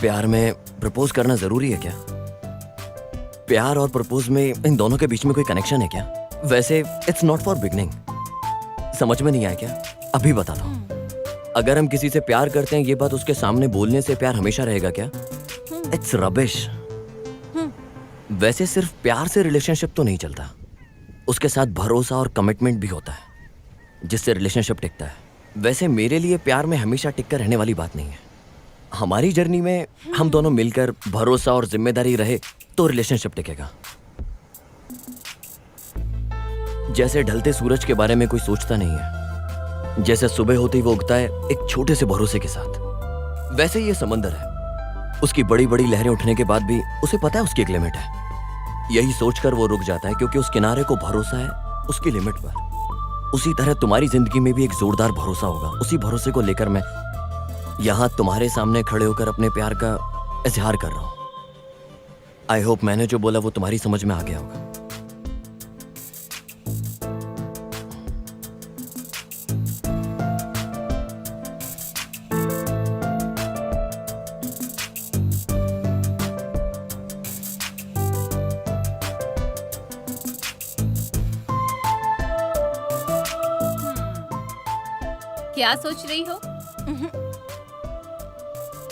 प्यार में प्रपोज करना जरूरी है क्या? प्यार और प्रपोज में इन दोनों के बीच में कोई कनेक्शन है क्या? वैसे इट्स नॉट फॉर बिगनिंग। समझ में नहीं आया क्या? अभी बताता हूँ। अगर हम किसी से प्यार करते हैं, ये बात उसके सामने बोलने से प्यार हमेशा रहेगा क्या? It's rubbish. वैसे सिर्फ प्यार से रिलेशनशिप तो नहीं चलता, उसके साथ भरोसा और कमिटमेंट भी होता है जिससे रिलेशनशिप टिकता है। वैसे मेरे लिए प्यार में हमेशा टिक कर रहने वाली बात नहीं है। हमारी जर्नी में हम दोनों मिलकर भरोसा और जिम्मेदारी रहे तो रिलेशनशिप टिकेगा। जैसे ढलते सूरज के बारे में कोई सोचता नहीं है, जैसे सुबह होते ही वो उगता है एक छोटे से भरोसे के साथ, वैसे ये समंदर है। उसकी बड़ी बड़ी लहरें उठने के बाद भी उसे पता है उसकी एक लिमिट है। यही सोचकर वो रुक जाता है क्योंकि उस किनारे को भरोसा है उसकी लिमिट पर। उसी तरह तुम्हारी जिंदगी में भी एक जोरदार भरोसा होगा। उसी भरोसे को लेकर मैं यहाँ तुम्हारे सामने खड़े होकर अपने प्यार का इजहार कर रहा हूँ। आई होप मैंने जो बोला वो तुम्हारी समझ में आ गया होगा। क्या सोच रही हो?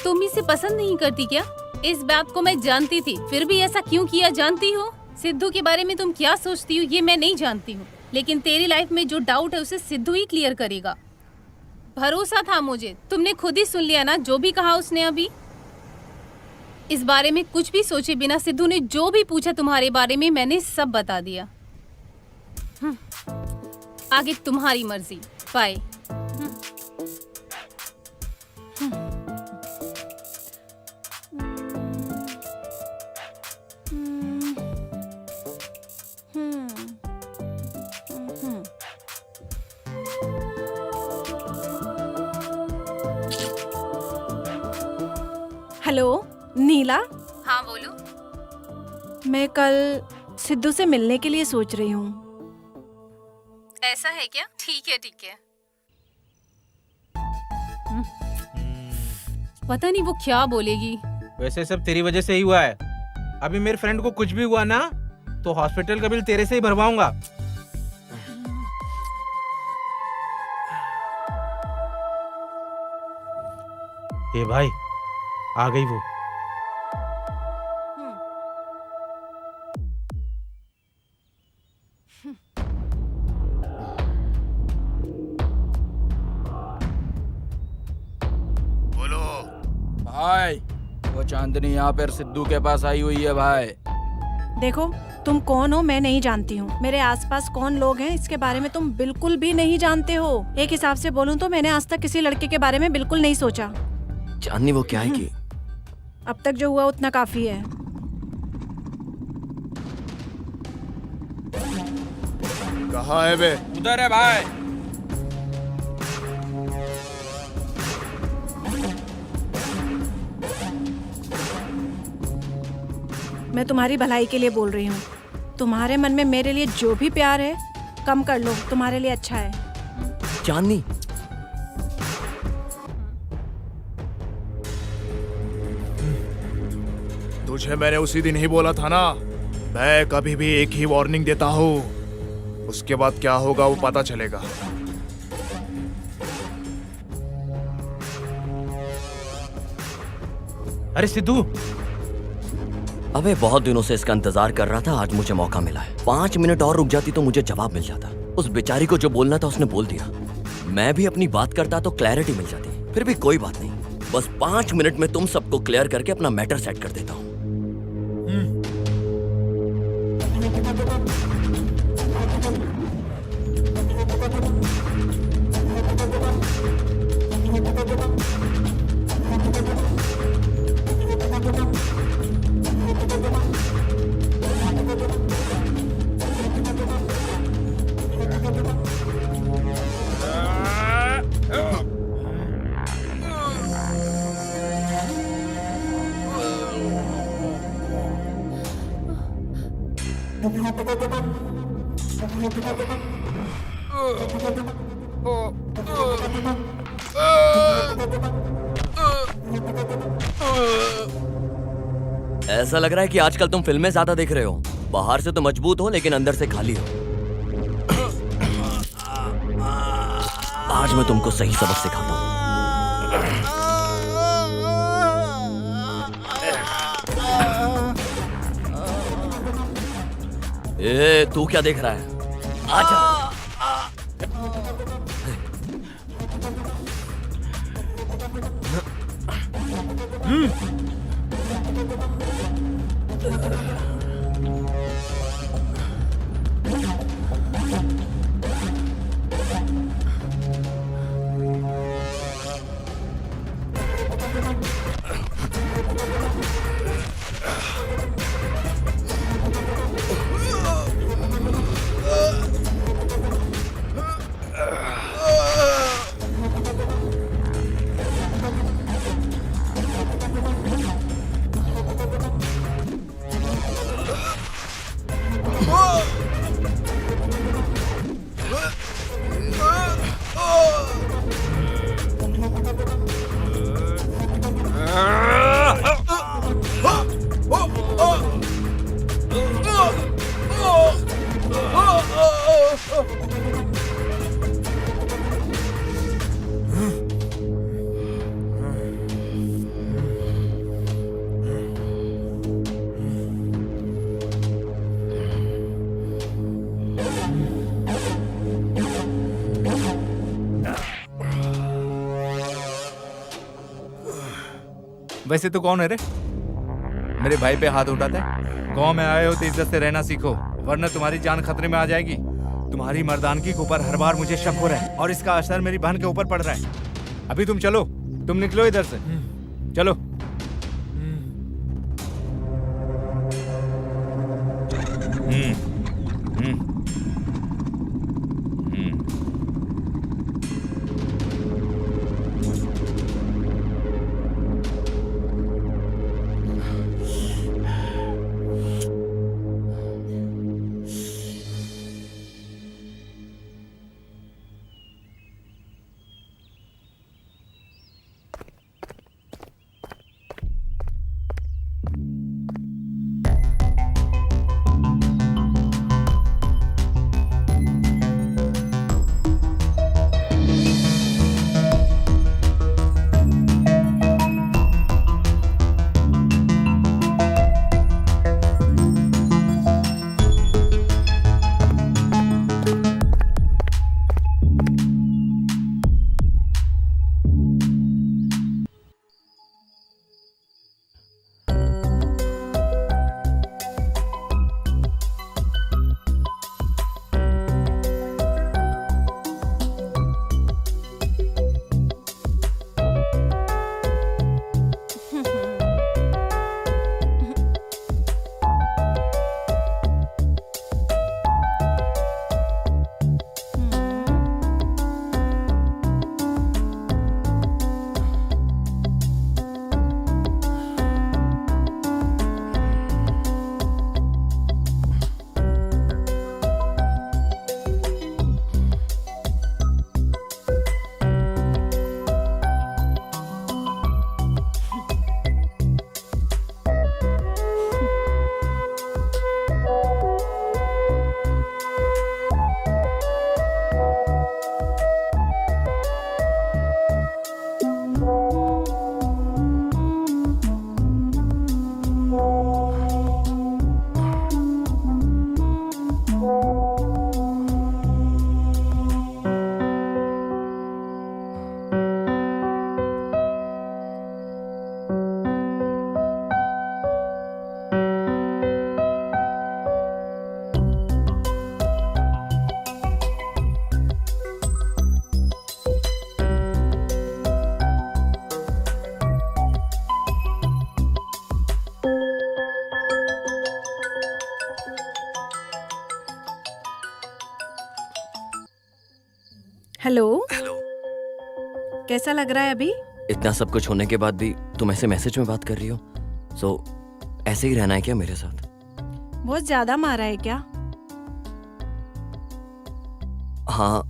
तुम इसे पसंद नहीं करती क्या? इस बात को मैं जानती थी, फिर भी ऐसा क्यों किया जानती हो? सिद्धू के बारे में तुम क्या सोचती हो ये मैं नहीं जानती हूँ, लेकिन तेरी लाइफ में जो डाउट है उसे सिद्धू ही क्लियर करेगा। भरोसा था मुझे, तुमने खुद ही सुन लिया ना जो भी कहा उसने अभी। इस बारे में कुछ भी सोचे बिना सिद्धू ने जो भी पूछा तुम्हारे बारे में मैंने सब बता दिया। आगे तुम्हारी मर्जी। बाय। हेलो नीला। हाँ बोलो। मैं कल सिद्धू से मिलने के लिए सोच रही हूँ। ऐसा है क्या? ठीक है ठीक है। पता नहीं वो क्या बोलेगी। वैसे सब तेरी वजह से ही हुआ है। अभी मेरे फ्रेंड को कुछ भी हुआ ना तो हॉस्पिटल का बिल तेरे से ही भरवाऊंगा। ए भाई, आ गई वो। बोलो भाई, वो चांदनी यहाँ पर सिद्धू के पास आई हुई है भाई। देखो तुम कौन हो मैं नहीं जानती हूँ, मेरे आसपास कौन लोग हैं इसके बारे में तुम बिल्कुल भी नहीं जानते हो। एक हिसाब से बोलूँ तो मैंने आज तक किसी लड़के के बारे में बिल्कुल नहीं सोचा। चांदनी वो क्या है कि अब तक जो हुआ उतना काफी है। कहाँ है बे? उधर है भाई। मैं तुम्हारी भलाई के लिए बोल रही हूँ। तुम्हारे मन में मेरे लिए जो भी प्यार है कम कर लो, तुम्हारे लिए अच्छा है। चांदनी, तुझे मैंने उसी दिन ही बोला था ना, मैं कभी भी एक ही वार्निंग देता हूँ, उसके बाद क्या होगा वो पता चलेगा। अरे सिद्धू, अबे बहुत दिनों से इसका इंतजार कर रहा था, आज मुझे मौका मिला है। 5 मिनट और रुक जाती तो मुझे जवाब मिल जाता। उस बेचारी को जो बोलना था उसने बोल दिया। मैं भी अपनी बात करता तो क्लैरिटी मिल जाती। फिर भी कोई बात नहीं, बस 5 मिनट में तुम सबको क्लियर करके अपना मैटर सेट कर देता हूँ। ऐसा लग रहा है कि आजकल तुम फिल्में ज्यादा देख रहे हो। बाहर से तो मजबूत हो लेकिन अंदर से खाली हो। आज मैं तुमको सही सबक सिखाता हूँ। ए, तू क्या देख रहा है? आजा। वैसे तो कौन है रे? मेरे भाई पे हाथ उठाता है? गांव में आए हो तो इज्जत से रहना सीखो, वरना तुम्हारी जान खतरे में आ जाएगी। तुम्हारी मर्दानगी के ऊपर हर बार मुझे शक हो रहा है और इसका असर मेरी बहन के ऊपर पड़ रहा है। अभी तुम चलो, तुम निकलो इधर से, चलो। हेलो। कैसा लग रहा है अभी? इतना सब कुछ होने के बाद भी तुम ऐसे मैसेज में बात कर रही हो, सो ऐसे ही रहना है क्या मेरे साथ? बहुत ज्यादा मारा है क्या? हाँ,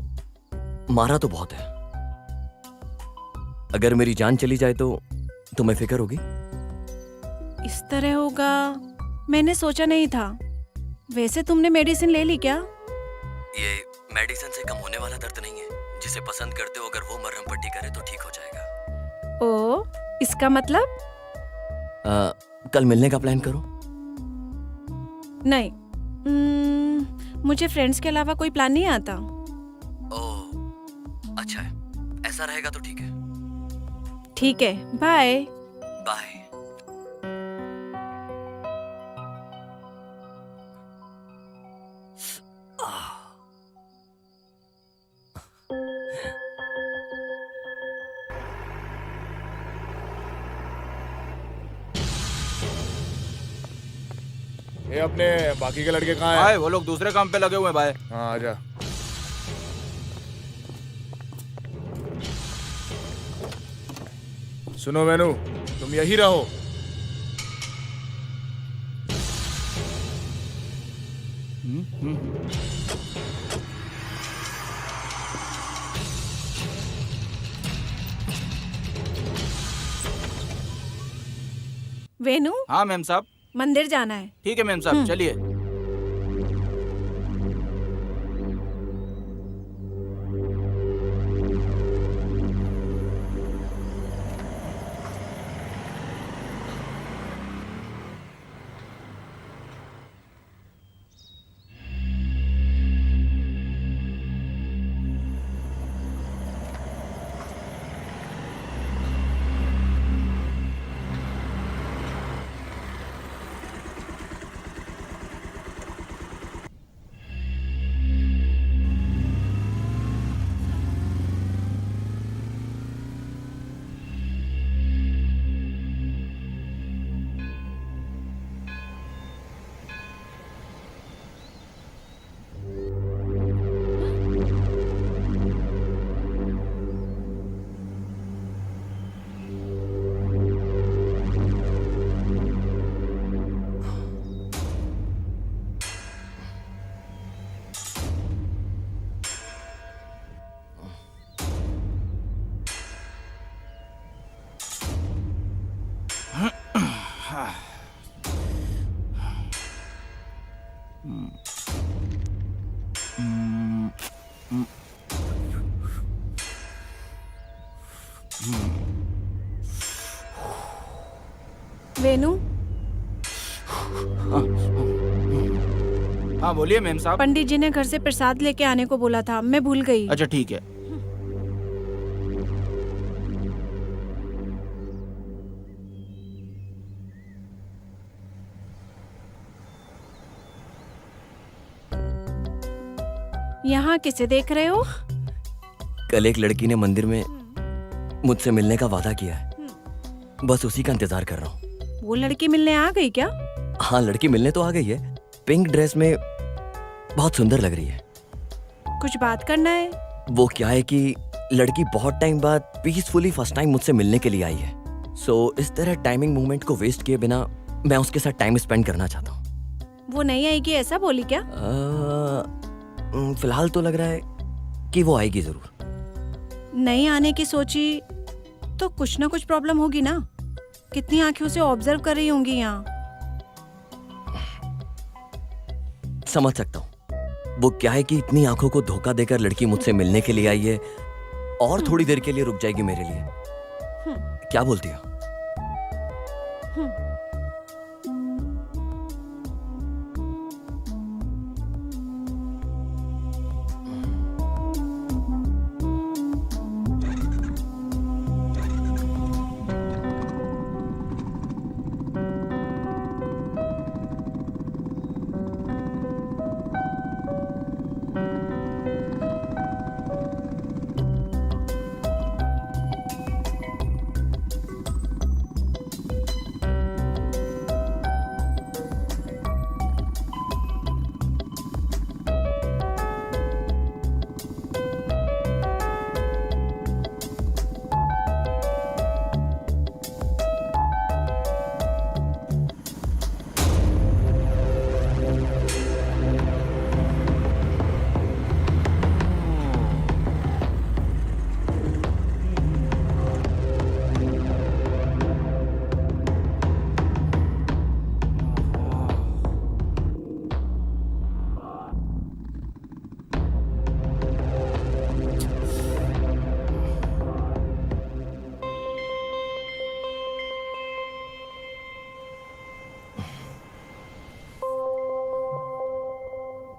मारा तो बहुत है। अगर मेरी जान चली जाए तो तुम्हें फिक्र होगी? इस तरह होगा मैंने सोचा नहीं था। वैसे तुमने मेडिसिन ले ली क्या? ये मेडिसिन से कम होने वाला दर्द नहीं है। जिसे पसंद करते हो अगर वो मरहम पट्टी करे तो ठीक हो जाएगा। ओ, इसका मतलब? कल मिलने का प्लान करो। नहीं, मुझे फ्रेंड्स के अलावा कोई प्लान नहीं आता। ओह, अच्छा है। ऐसा रहेगा तो ठीक है। ठीक है, बाय। बाय। ये अपने बाकी के लड़के कहाँ हैं? भाई वो लोग दूसरे काम पे लगे हुए हैं भाई। हाँ आजा। सुनो मेनू, तुम यही रहो। वेनु, हाँ मैम साहब। मंदिर जाना है। ठीक है मैम साहब, चलिए। वेनु, हाँ बोलिए मेम साहब। पंडित जी ने घर से प्रसाद लेके आने को बोला था, मैं भूल गई। अच्छा ठीक है। यहाँ किसे देख रहे हो? कल एक लड़की ने मंदिर में मुझसे मिलने का वादा किया है, बस उसी का इंतजार कर रहा हूँ। वो लड़की मिलने आ गई क्या? हाँ, लड़की मिलने तो आ गई है, पिंक ड्रेस में बहुत सुंदर लग रही है। कुछ बात करना है? वो क्या है कि लड़की बहुत टाइम बाद पीसफुली फर्स्ट टाइम मुझसे मिलने के लिए आई है। सो इस तरह टाइमिंग मूवमेंट को वेस्ट किए बिना मैं उसके साथ टाइम स्पेंड करना चाहता हूँ। वो नहीं आएगी ऐसा बोली क्या? फिलहाल तो लग रहा है कि वो आएगी जरूर। नहीं आने की सोची तो कुछ ना कुछ प्रॉब्लम होगी ना। कितनी आंखों से ऑब्जर्व कर रही होंगी यहाँ। समझ सकता हूँ। वो क्या है कि इतनी आंखों को धोखा देकर लड़की मुझसे मिलने के लिए आई है और थोड़ी देर के लिए रुक जाएगी मेरे लिए। क्या बोलती हो?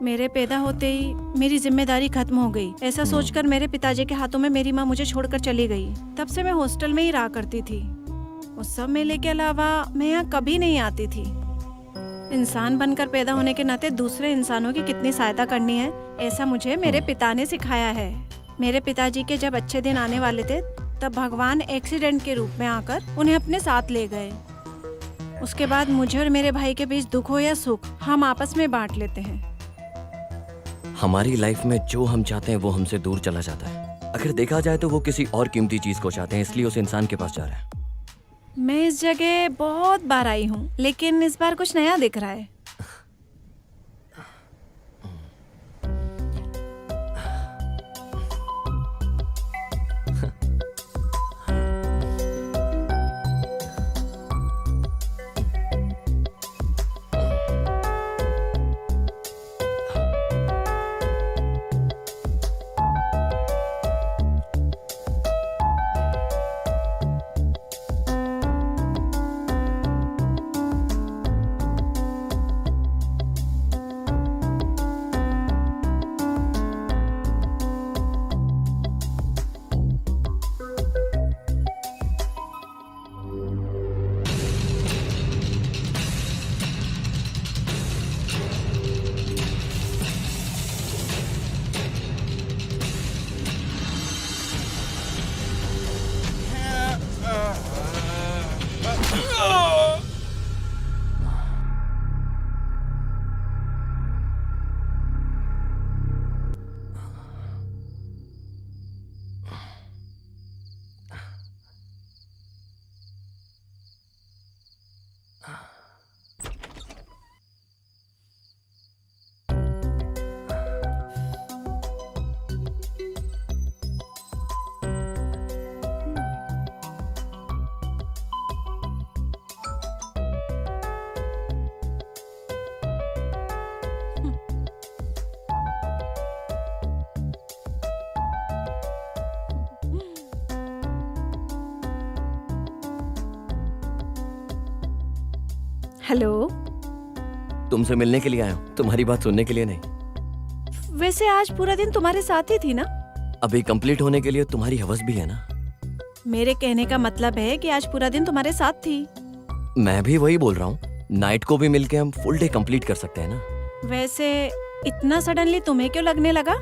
मेरे पैदा होते ही मेरी जिम्मेदारी खत्म हो गई। ऐसा सोचकर मेरे पिताजी के हाथों में मेरी माँ मुझे छोड़कर चली गई। तब से मैं हॉस्टल में ही रहा करती थी। उस सब मेले के अलावा मैं यहाँ कभी नहीं आती थी। इंसान बनकर पैदा होने के नाते दूसरे इंसानों की कितनी सहायता करनी है, ऐसा मुझे मेरे पिता ने सिखाया है। मेरे पिताजी के जब अच्छे दिन आने वाले थे तब भगवान एक्सीडेंट के रूप में आकर उन्हें अपने साथ ले गए। उसके बाद मुझे और मेरे भाई के बीच दुख हो या सुख हम आपस में बांट लेते हैं। हमारी लाइफ में जो हम चाहते हैं वो हमसे दूर चला जाता है। अगर देखा जाए तो वो किसी और कीमती चीज को चाहते हैं, इसलिए उस इंसान के पास जा रहा है। मैं इस जगह बहुत बार आई हूँ, लेकिन इस बार कुछ नया दिख रहा है। हेलो। तुमसे मिलने के लिए आया हूँ, तुम्हारी बात सुनने के लिए नहीं। वैसे आज पूरा दिन तुम्हारे साथ ही थी ना? अभी कंप्लीट होने के लिए तुम्हारी हवस भी है ना। मेरे कहने का मतलब है कि आज पूरा दिन तुम्हारे साथ थी। मैं भी वही बोल रहा हूँ, नाइट को भी मिलके हम फुल डे कंप्लीट कर सकते हैं ना। वैसे इतना सडनली तुम्हें क्यों लगने लगा?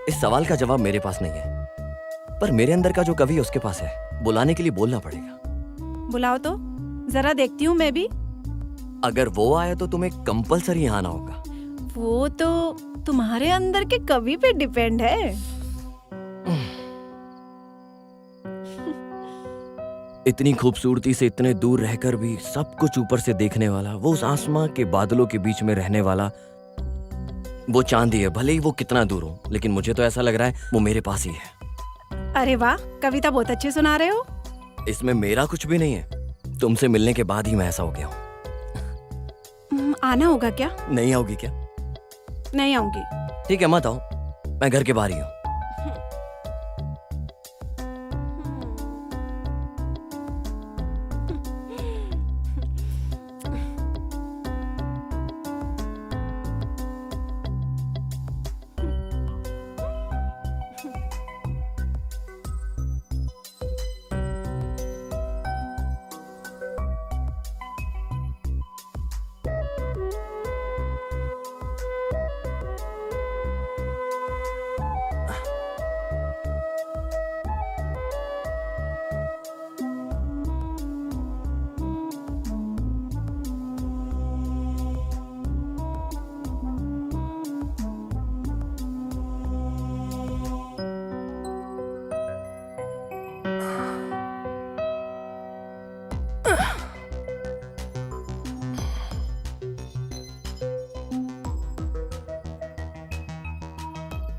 इस सवाल का जवाब मेरे पास नहीं है, पर मेरे अंदर का जो कवि है उसके पास है। बुलाने के लिए बोलना पड़ेगा। बुलाओ तो जरा देखती हूँ मैं भी। अगर वो आया तो तुम्हें कंपलसरी यहाँ आना होगा। वो तो तुम्हारे अंदर के कवि पे डिपेंड है। इतनी खूबसूरती से इतने दूर रहकर भी सब कुछ ऊपर से देखने वाला, वो उस आसमां के बादलों के बीच में रहने वाला, वो चांदी है। भले ही वो कितना दूर हो, लेकिन मुझे तो ऐसा लग रहा है वो मेरे पास ही है। अरे वाह, कविता बहुत अच्छी सुना रहे हो। इसमें मेरा कुछ भी नहीं है। तुमसे मिलने के बाद ही मैं ऐसा हो गया हूँ। आना होगा क्या? नहीं आओगी क्या? नहीं आऊंगी। ठीक है, मत आओ, मैं घर के बाहर ही हूँ।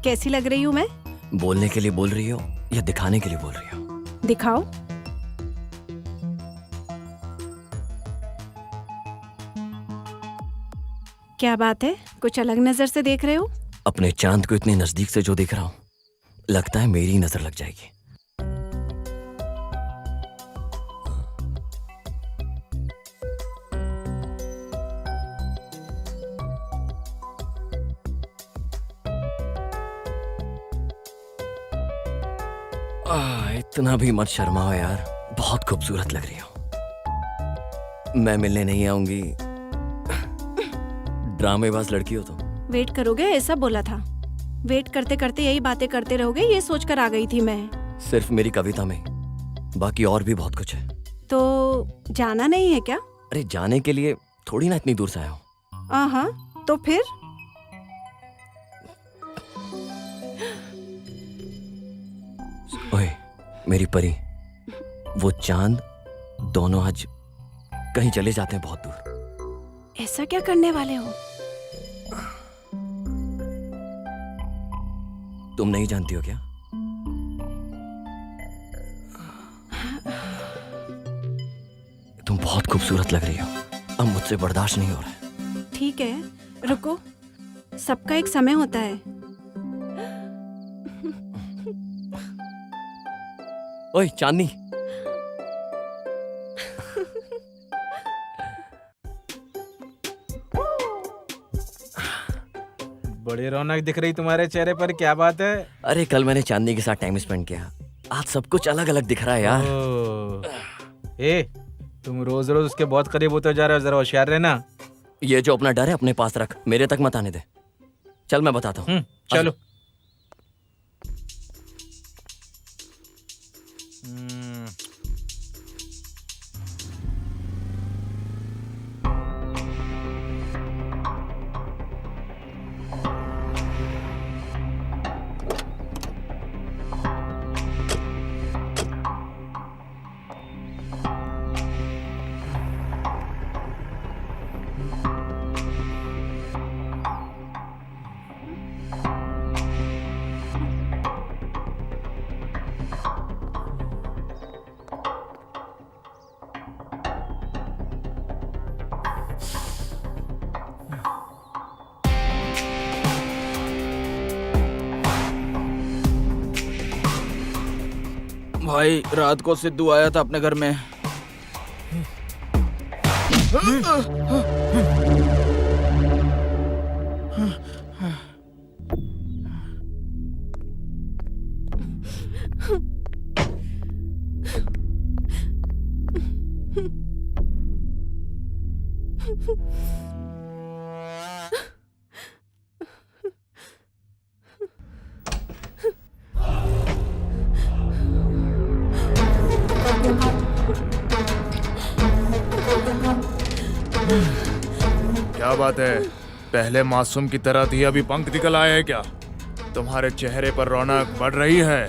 कैसी लग रही हूँ मैं? बोलने के लिए बोल रही हो या दिखाने के लिए बोल रही हो? दिखाओ। क्या बात है, कुछ अलग नजर से देख रहे हो? अपने चांद को इतनी नजदीक से जो देख रहा हूँ, लगता है मेरी नजर लग जाएगी। इतना भी मत शर्माओ यार, बहुत खूबसूरत लग रही हो। मैं मिलने नहीं आऊंगी, ड्रामेबाज लड़की हो तुम। वेट करोगे ऐसा बोला था। वेट करते करते यही बातें करते रहोगे, ये सोचकर आ गई थी मैं। सिर्फ मेरी कविता में, बाकी और भी बहुत कुछ है। तो जाना नहीं है क्या? अरे जाने के लिए थोड़ी ना इतनी दूर से आया हूँ। हाँ, तो फिर? ओए मेरी परी, वो चांद, दोनों आज कहीं चले जाते हैं बहुत दूर। ऐसा क्या करने वाले हो? तुम नहीं जानती हो क्या? तुम बहुत खूबसूरत लग रही हो, अब मुझसे बर्दाश्त नहीं हो रहा है। ठीक है, रुको, सबका एक समय होता है। ओए चांदनी, बड़ी रौनक दिख रही तुम्हारे चेहरे पर, क्या बात है? अरे कल मैंने चांदनी के साथ टाइम स्पेंड किया, आज सब कुछ अलग अलग दिख रहा है यार। ए, तुम रोज रोज उसके बहुत करीब होते जा रहे हो, जरा होशियार रहना। ये जो अपना डर है अपने पास रख, मेरे तक मत आने दे। चल मैं बताता हूँ। चलो। भाई रात को सिद्धू आया था अपने घर में। क्या बात है, पहले मासूम की तरह थी, अभी पंख निकल आए हैं क्या? तुम्हारे चेहरे पर रौनक बढ़ रही है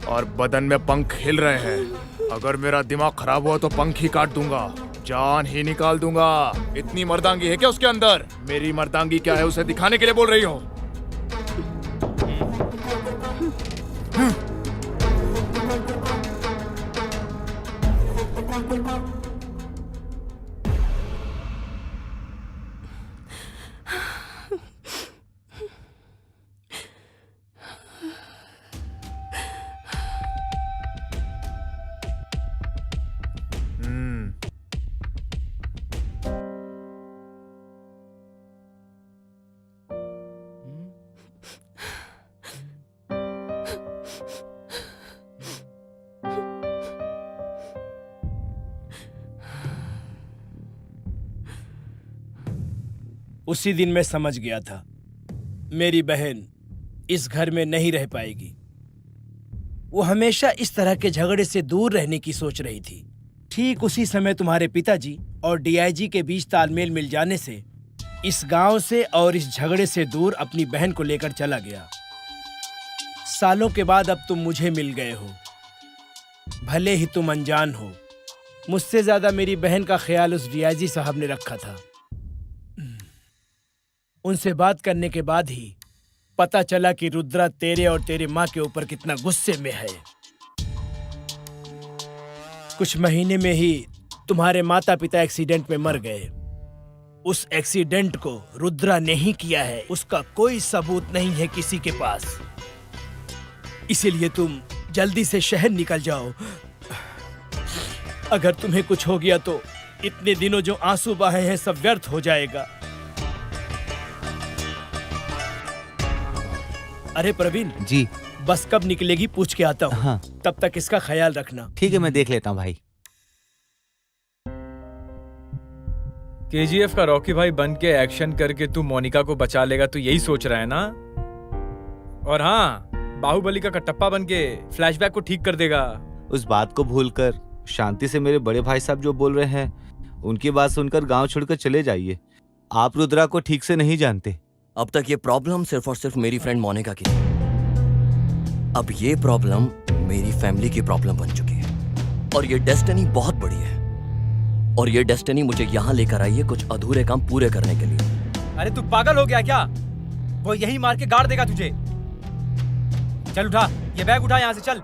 और बदन में पंख हिल रहे हैं। अगर मेरा दिमाग खराब हुआ तो पंख ही काट दूंगा, जान ही निकाल दूंगा। इतनी मर्दांगी है क्या उसके अंदर? मेरी मर्दांगी क्या है उसे दिखाने के लिए बोल रही हो? उसी दिन मैं समझ गया था मेरी बहन इस घर में नहीं रह पाएगी। वो हमेशा इस तरह के झगड़े से दूर रहने की सोच रही थी। ठीक उसी समय तुम्हारे पिताजी और डीआईजी के बीच तालमेल मिल जाने से इस गांव से और इस झगड़े से दूर अपनी बहन को लेकर चला गया। सालों के बाद अब तुम मुझे मिल गए हो। भले ही तुम अनजान हो, मुझसे ज्यादा मेरी बहन का ख्याल उस डीआईजी साहब ने रखा था। उनसे बात करने के बाद ही पता चला कि रुद्रा तेरे और तेरे माँ के ऊपर कितना गुस्से में है। कुछ महीने में ही तुम्हारे माता पिता एक्सीडेंट में मर गए। उस एक्सीडेंट को रुद्रा ने ही किया है, उसका कोई सबूत नहीं है किसी के पास। इसीलिए तुम जल्दी से शहर निकल जाओ। अगर तुम्हें कुछ हो गया तो इतने दिनों जो आंसू बहाए हैं सब व्यर्थ हो जाएगा। अरे प्रवीण जी, बस कब निकलेगी पूछ के आता हूँ। हाँ। तब तक इसका ख्याल रखना। ठीक है, मैं देख लेता हूँ भाई। केजीएफ का रॉकी भाई बन के एक्शन करके तू मोनिका को बचा लेगा, तो यही सोच रहा है ना? और हाँ, बाहुबली का कटप्पा बन के फ्लैशबैक को ठीक कर देगा। उस बात को भूलकर शांति से मेरे बड़े भाई साहब जो बोल रहे हैं उनकी बात सुनकर गांव छोड़कर चले जाइए। आप रुद्रा को ठीक से नहीं जानते। अब तक ये प्रॉब्लम सिर्फ और सिर्फ मेरी फ्रेंड मोनिका की थी। अब ये प्रॉब्लम मेरी फैमिली की प्रॉब्लम बन चुकी है और ये डेस्टिनी बहुत बड़ी है। और ये डेस्टिनी मुझे यहाँ लेकर आई है कुछ अधूरे काम पूरे करने के लिए। अरे तू पागल हो गया क्या? वो यही मार के गाड़ देगा तुझे। चल उठा, ये बैग उठा यहाँ से, चल।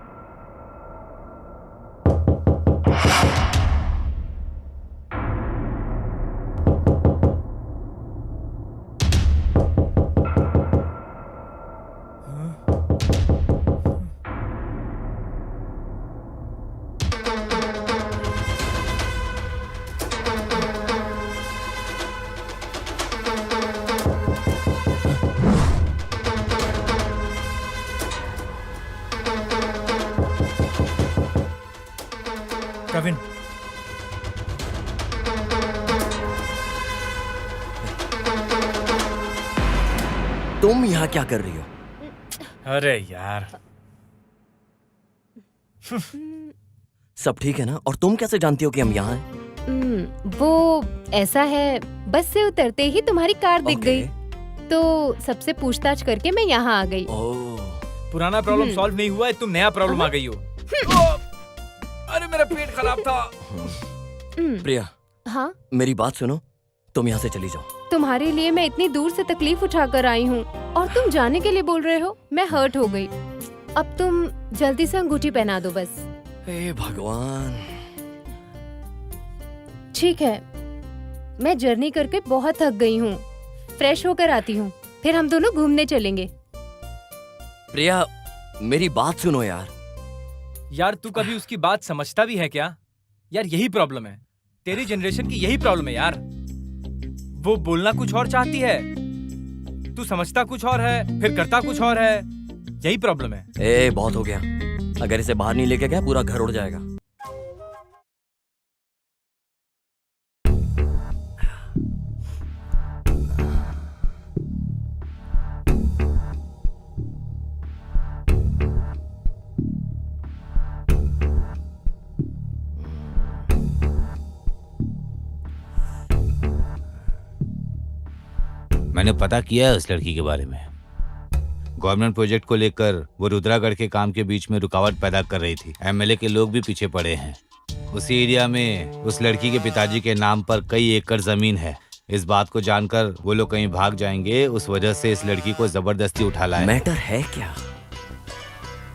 कविन, तुम यहाँ क्या कर रही हो? अरे यार, सब ठीक है ना? और तुम कैसे जानती हो कि हम यहाँ हैं? वो ऐसा है, बस से उतरते ही तुम्हारी कार दिख गई, तो सबसे पूछताछ करके मैं यहाँ आ गई। पुराना प्रॉब्लम सॉल्व नहीं हुआ है, तुम नया प्रॉब्लम आ गई हो। अरे मेरा पेट खराब था। प्रिया, हाँ, मेरी बात सुनो, तुम यहाँ से चली जाओ। तुम्हारे लिए मैं इतनी दूर से तकलीफ उठाकर आई हूँ और तुम जाने के लिए बोल रहे हो? मैं हर्ट हो गई। अब तुम जल्दी से अंगूठी पहना दो बस। हे भगवान। ठीक है, मैं जर्नी करके बहुत थक गई हूँ, फ्रेश होकर आती हूँ, फिर हम दोनों घूमने चलेंगे। प्रिया, मेरी बात सुनो यार। यार तू कभी उसकी बात समझता भी है क्या? यार यही प्रॉब्लम है, तेरी जनरेशन की यही प्रॉब्लम है यार। वो बोलना कुछ और चाहती है, तू समझता कुछ और है, फिर करता कुछ और है। यही प्रॉब्लम है। ए बहुत हो गया, अगर इसे बाहर नहीं लेके गया पूरा घर उड़ जाएगा। मैंने पता किया है उस लड़की के बारे में। गवर्नमेंट प्रोजेक्ट को लेकर वो रुद्रागढ़ के काम के बीच में रुकावट पैदा कर रही थी। एमएलए के लोग भी पीछे पड़े हैं। उसी एरिया में उस लड़की के पिताजी के नाम पर कई एकड़ जमीन है। इस बात को जानकर वो लोग कहीं भाग जाएंगे, उस वजह से इस लड़की को जबरदस्ती उठा लाया। मैटर है क्या?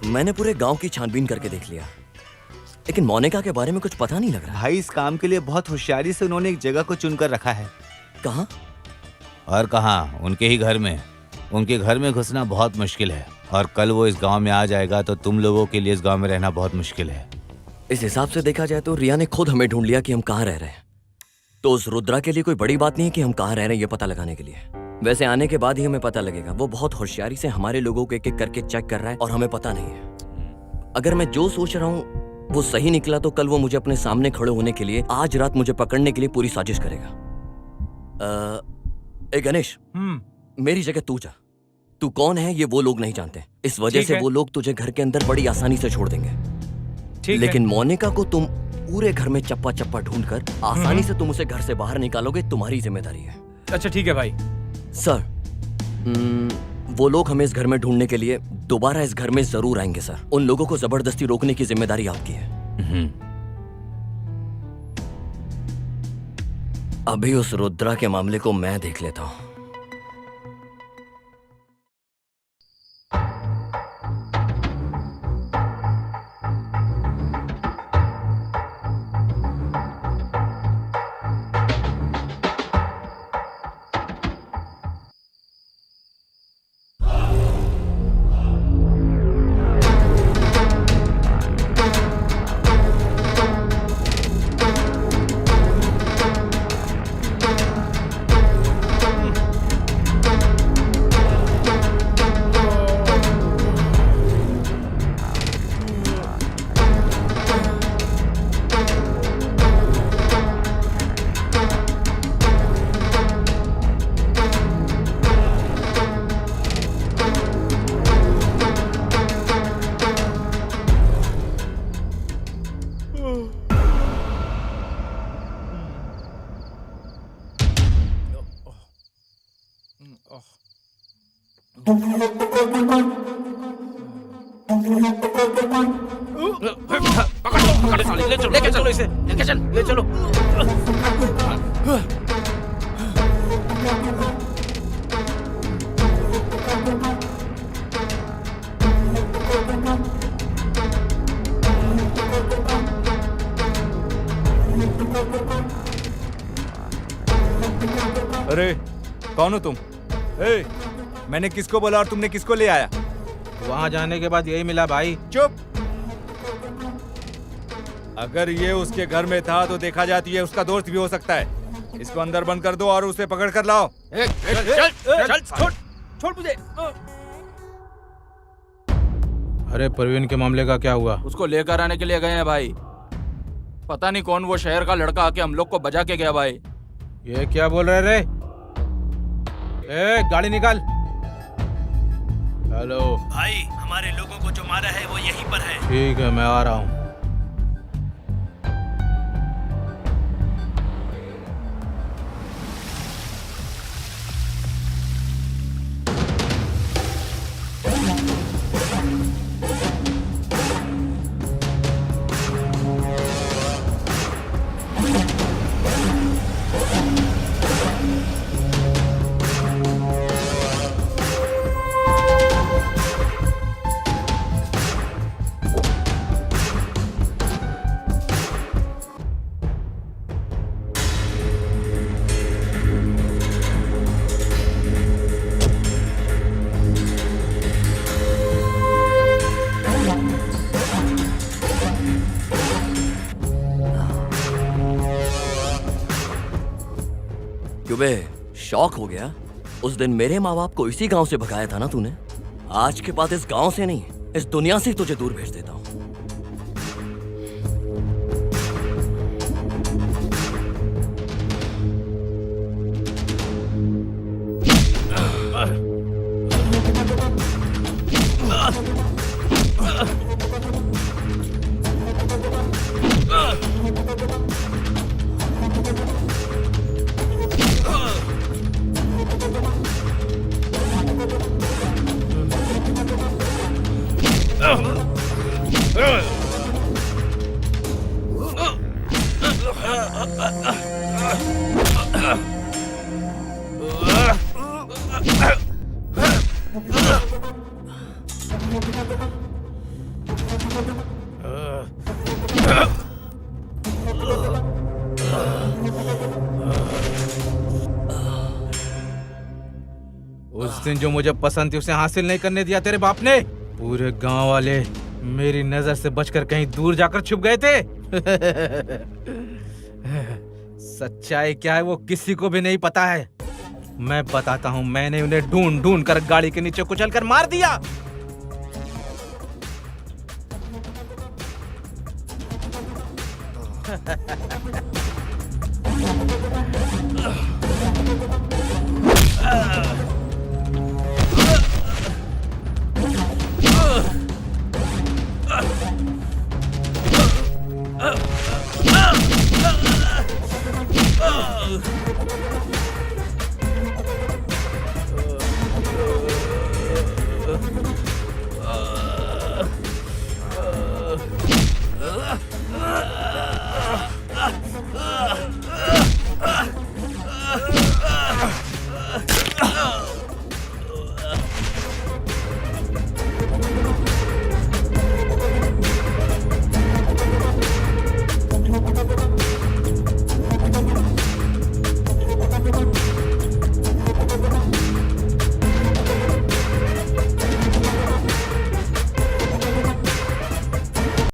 मैंने पूरे गांव की छानबीन करके देख लिया, लेकिन मोनिका के बारे में कुछ पता नहीं लग रहा। भाई इस काम के लिए बहुत होशियारी से उन्होंने एक जगह को चुनकर रखा है। कहाँ? और कहाँ, उनके ही घर में। उनके घर में घुसना बहुत मुश्किल है, और कल वो इस गांव में आ जाएगा तो तुम लोगों के लिए इस गांव में रहना बहुत मुश्किल है। इस हिसाब से देखा जाए तो रिया ने खुद हमें ढूंढ लिया कि हम कहाँ रह रहे हैं। तो उस रुद्रा के लिए कोई बड़ी बात नहीं है कि हम कहाँ रह रहे हैं ये पता लगाने के लिए। वैसे आने के बाद ही हमें पता लगेगा। वो बहुत होशियारी से हमारे लोगों को एक एक करके चेक कर रहा है और हमें पता नहीं है। अगर मैं जो सोच रहा हूँ वो सही निकला तो कल वो मुझे अपने सामने खड़े होने के लिए, आज रात मुझे पकड़ने के लिए पूरी साजिश करेगा। गणेश, मेरी जगह तू जा। तू कौन है ये वो लोग नहीं जानते, इस वजह से वो लोग तुझे घर के अंदर बड़ी आसानी से छोड़ देंगे। लेकिन मोनिका को तुम पूरे घर में चप्पा चप्पा ढूंढकर आसानी से तुम उसे घर से बाहर निकालोगे, तुम्हारी जिम्मेदारी है। अच्छा ठीक है भाई। सर, वो लोग हमें इस घर में ढूंढने के लिए दोबारा इस घर में जरूर आएंगे सर। उन लोगों को जबरदस्ती रोकने की जिम्मेदारी आपकी है। अभी उस रुद्रा के मामले को मैं देख लेता हूं। लेके चलो इसे, लेके चल, ले चलो। अरे कौन हो तुम? मैंने किसको बोला और तुमने किसको ले आया? वहां जाने के बाद यही मिला भाई। चुप। अगर ये उसके घर में था तो देखा जाती है उसका दोस्त भी हो सकता है। इसको अंदर बंद कर दो और उसे पकड़ कर लाओ। चल, छोड़ मुझे। अरे परवीन के मामले का क्या हुआ? उसको लेकर आने के लिए गए हैं भाई। पता नहीं कौन वो शहर का लड़का आके हम लोग को बजा के गया भाई। ये क्या बोल रहे रे? गाड़ी निकाल। हेलो भाई, हमारे लोगों को जो मारा है वो यहीं पर है। ठीक है, मैं आ रहा हूँ। क्यों बे, शौक हो गया? उस दिन मेरे माँ बाप को इसी गांव से भगाया था ना तूने। आज के बाद इस गांव से नहीं, इस दुनिया से ही तुझे दूर भेज देता हूँ। उस दिन जो मुझे पसंद थी उसे हासिल नहीं करने दिया तेरे बाप ने। पूरे गांव वाले मेरी नजर से बचकर कहीं दूर जाकर छुप गए थे। सच्चाई क्या है वो किसी को भी नहीं पता है। मैं बताता हूँ, मैंने उन्हें ढूंढ ढूंढ कर गाड़ी के नीचे कुचल कर मार दिया।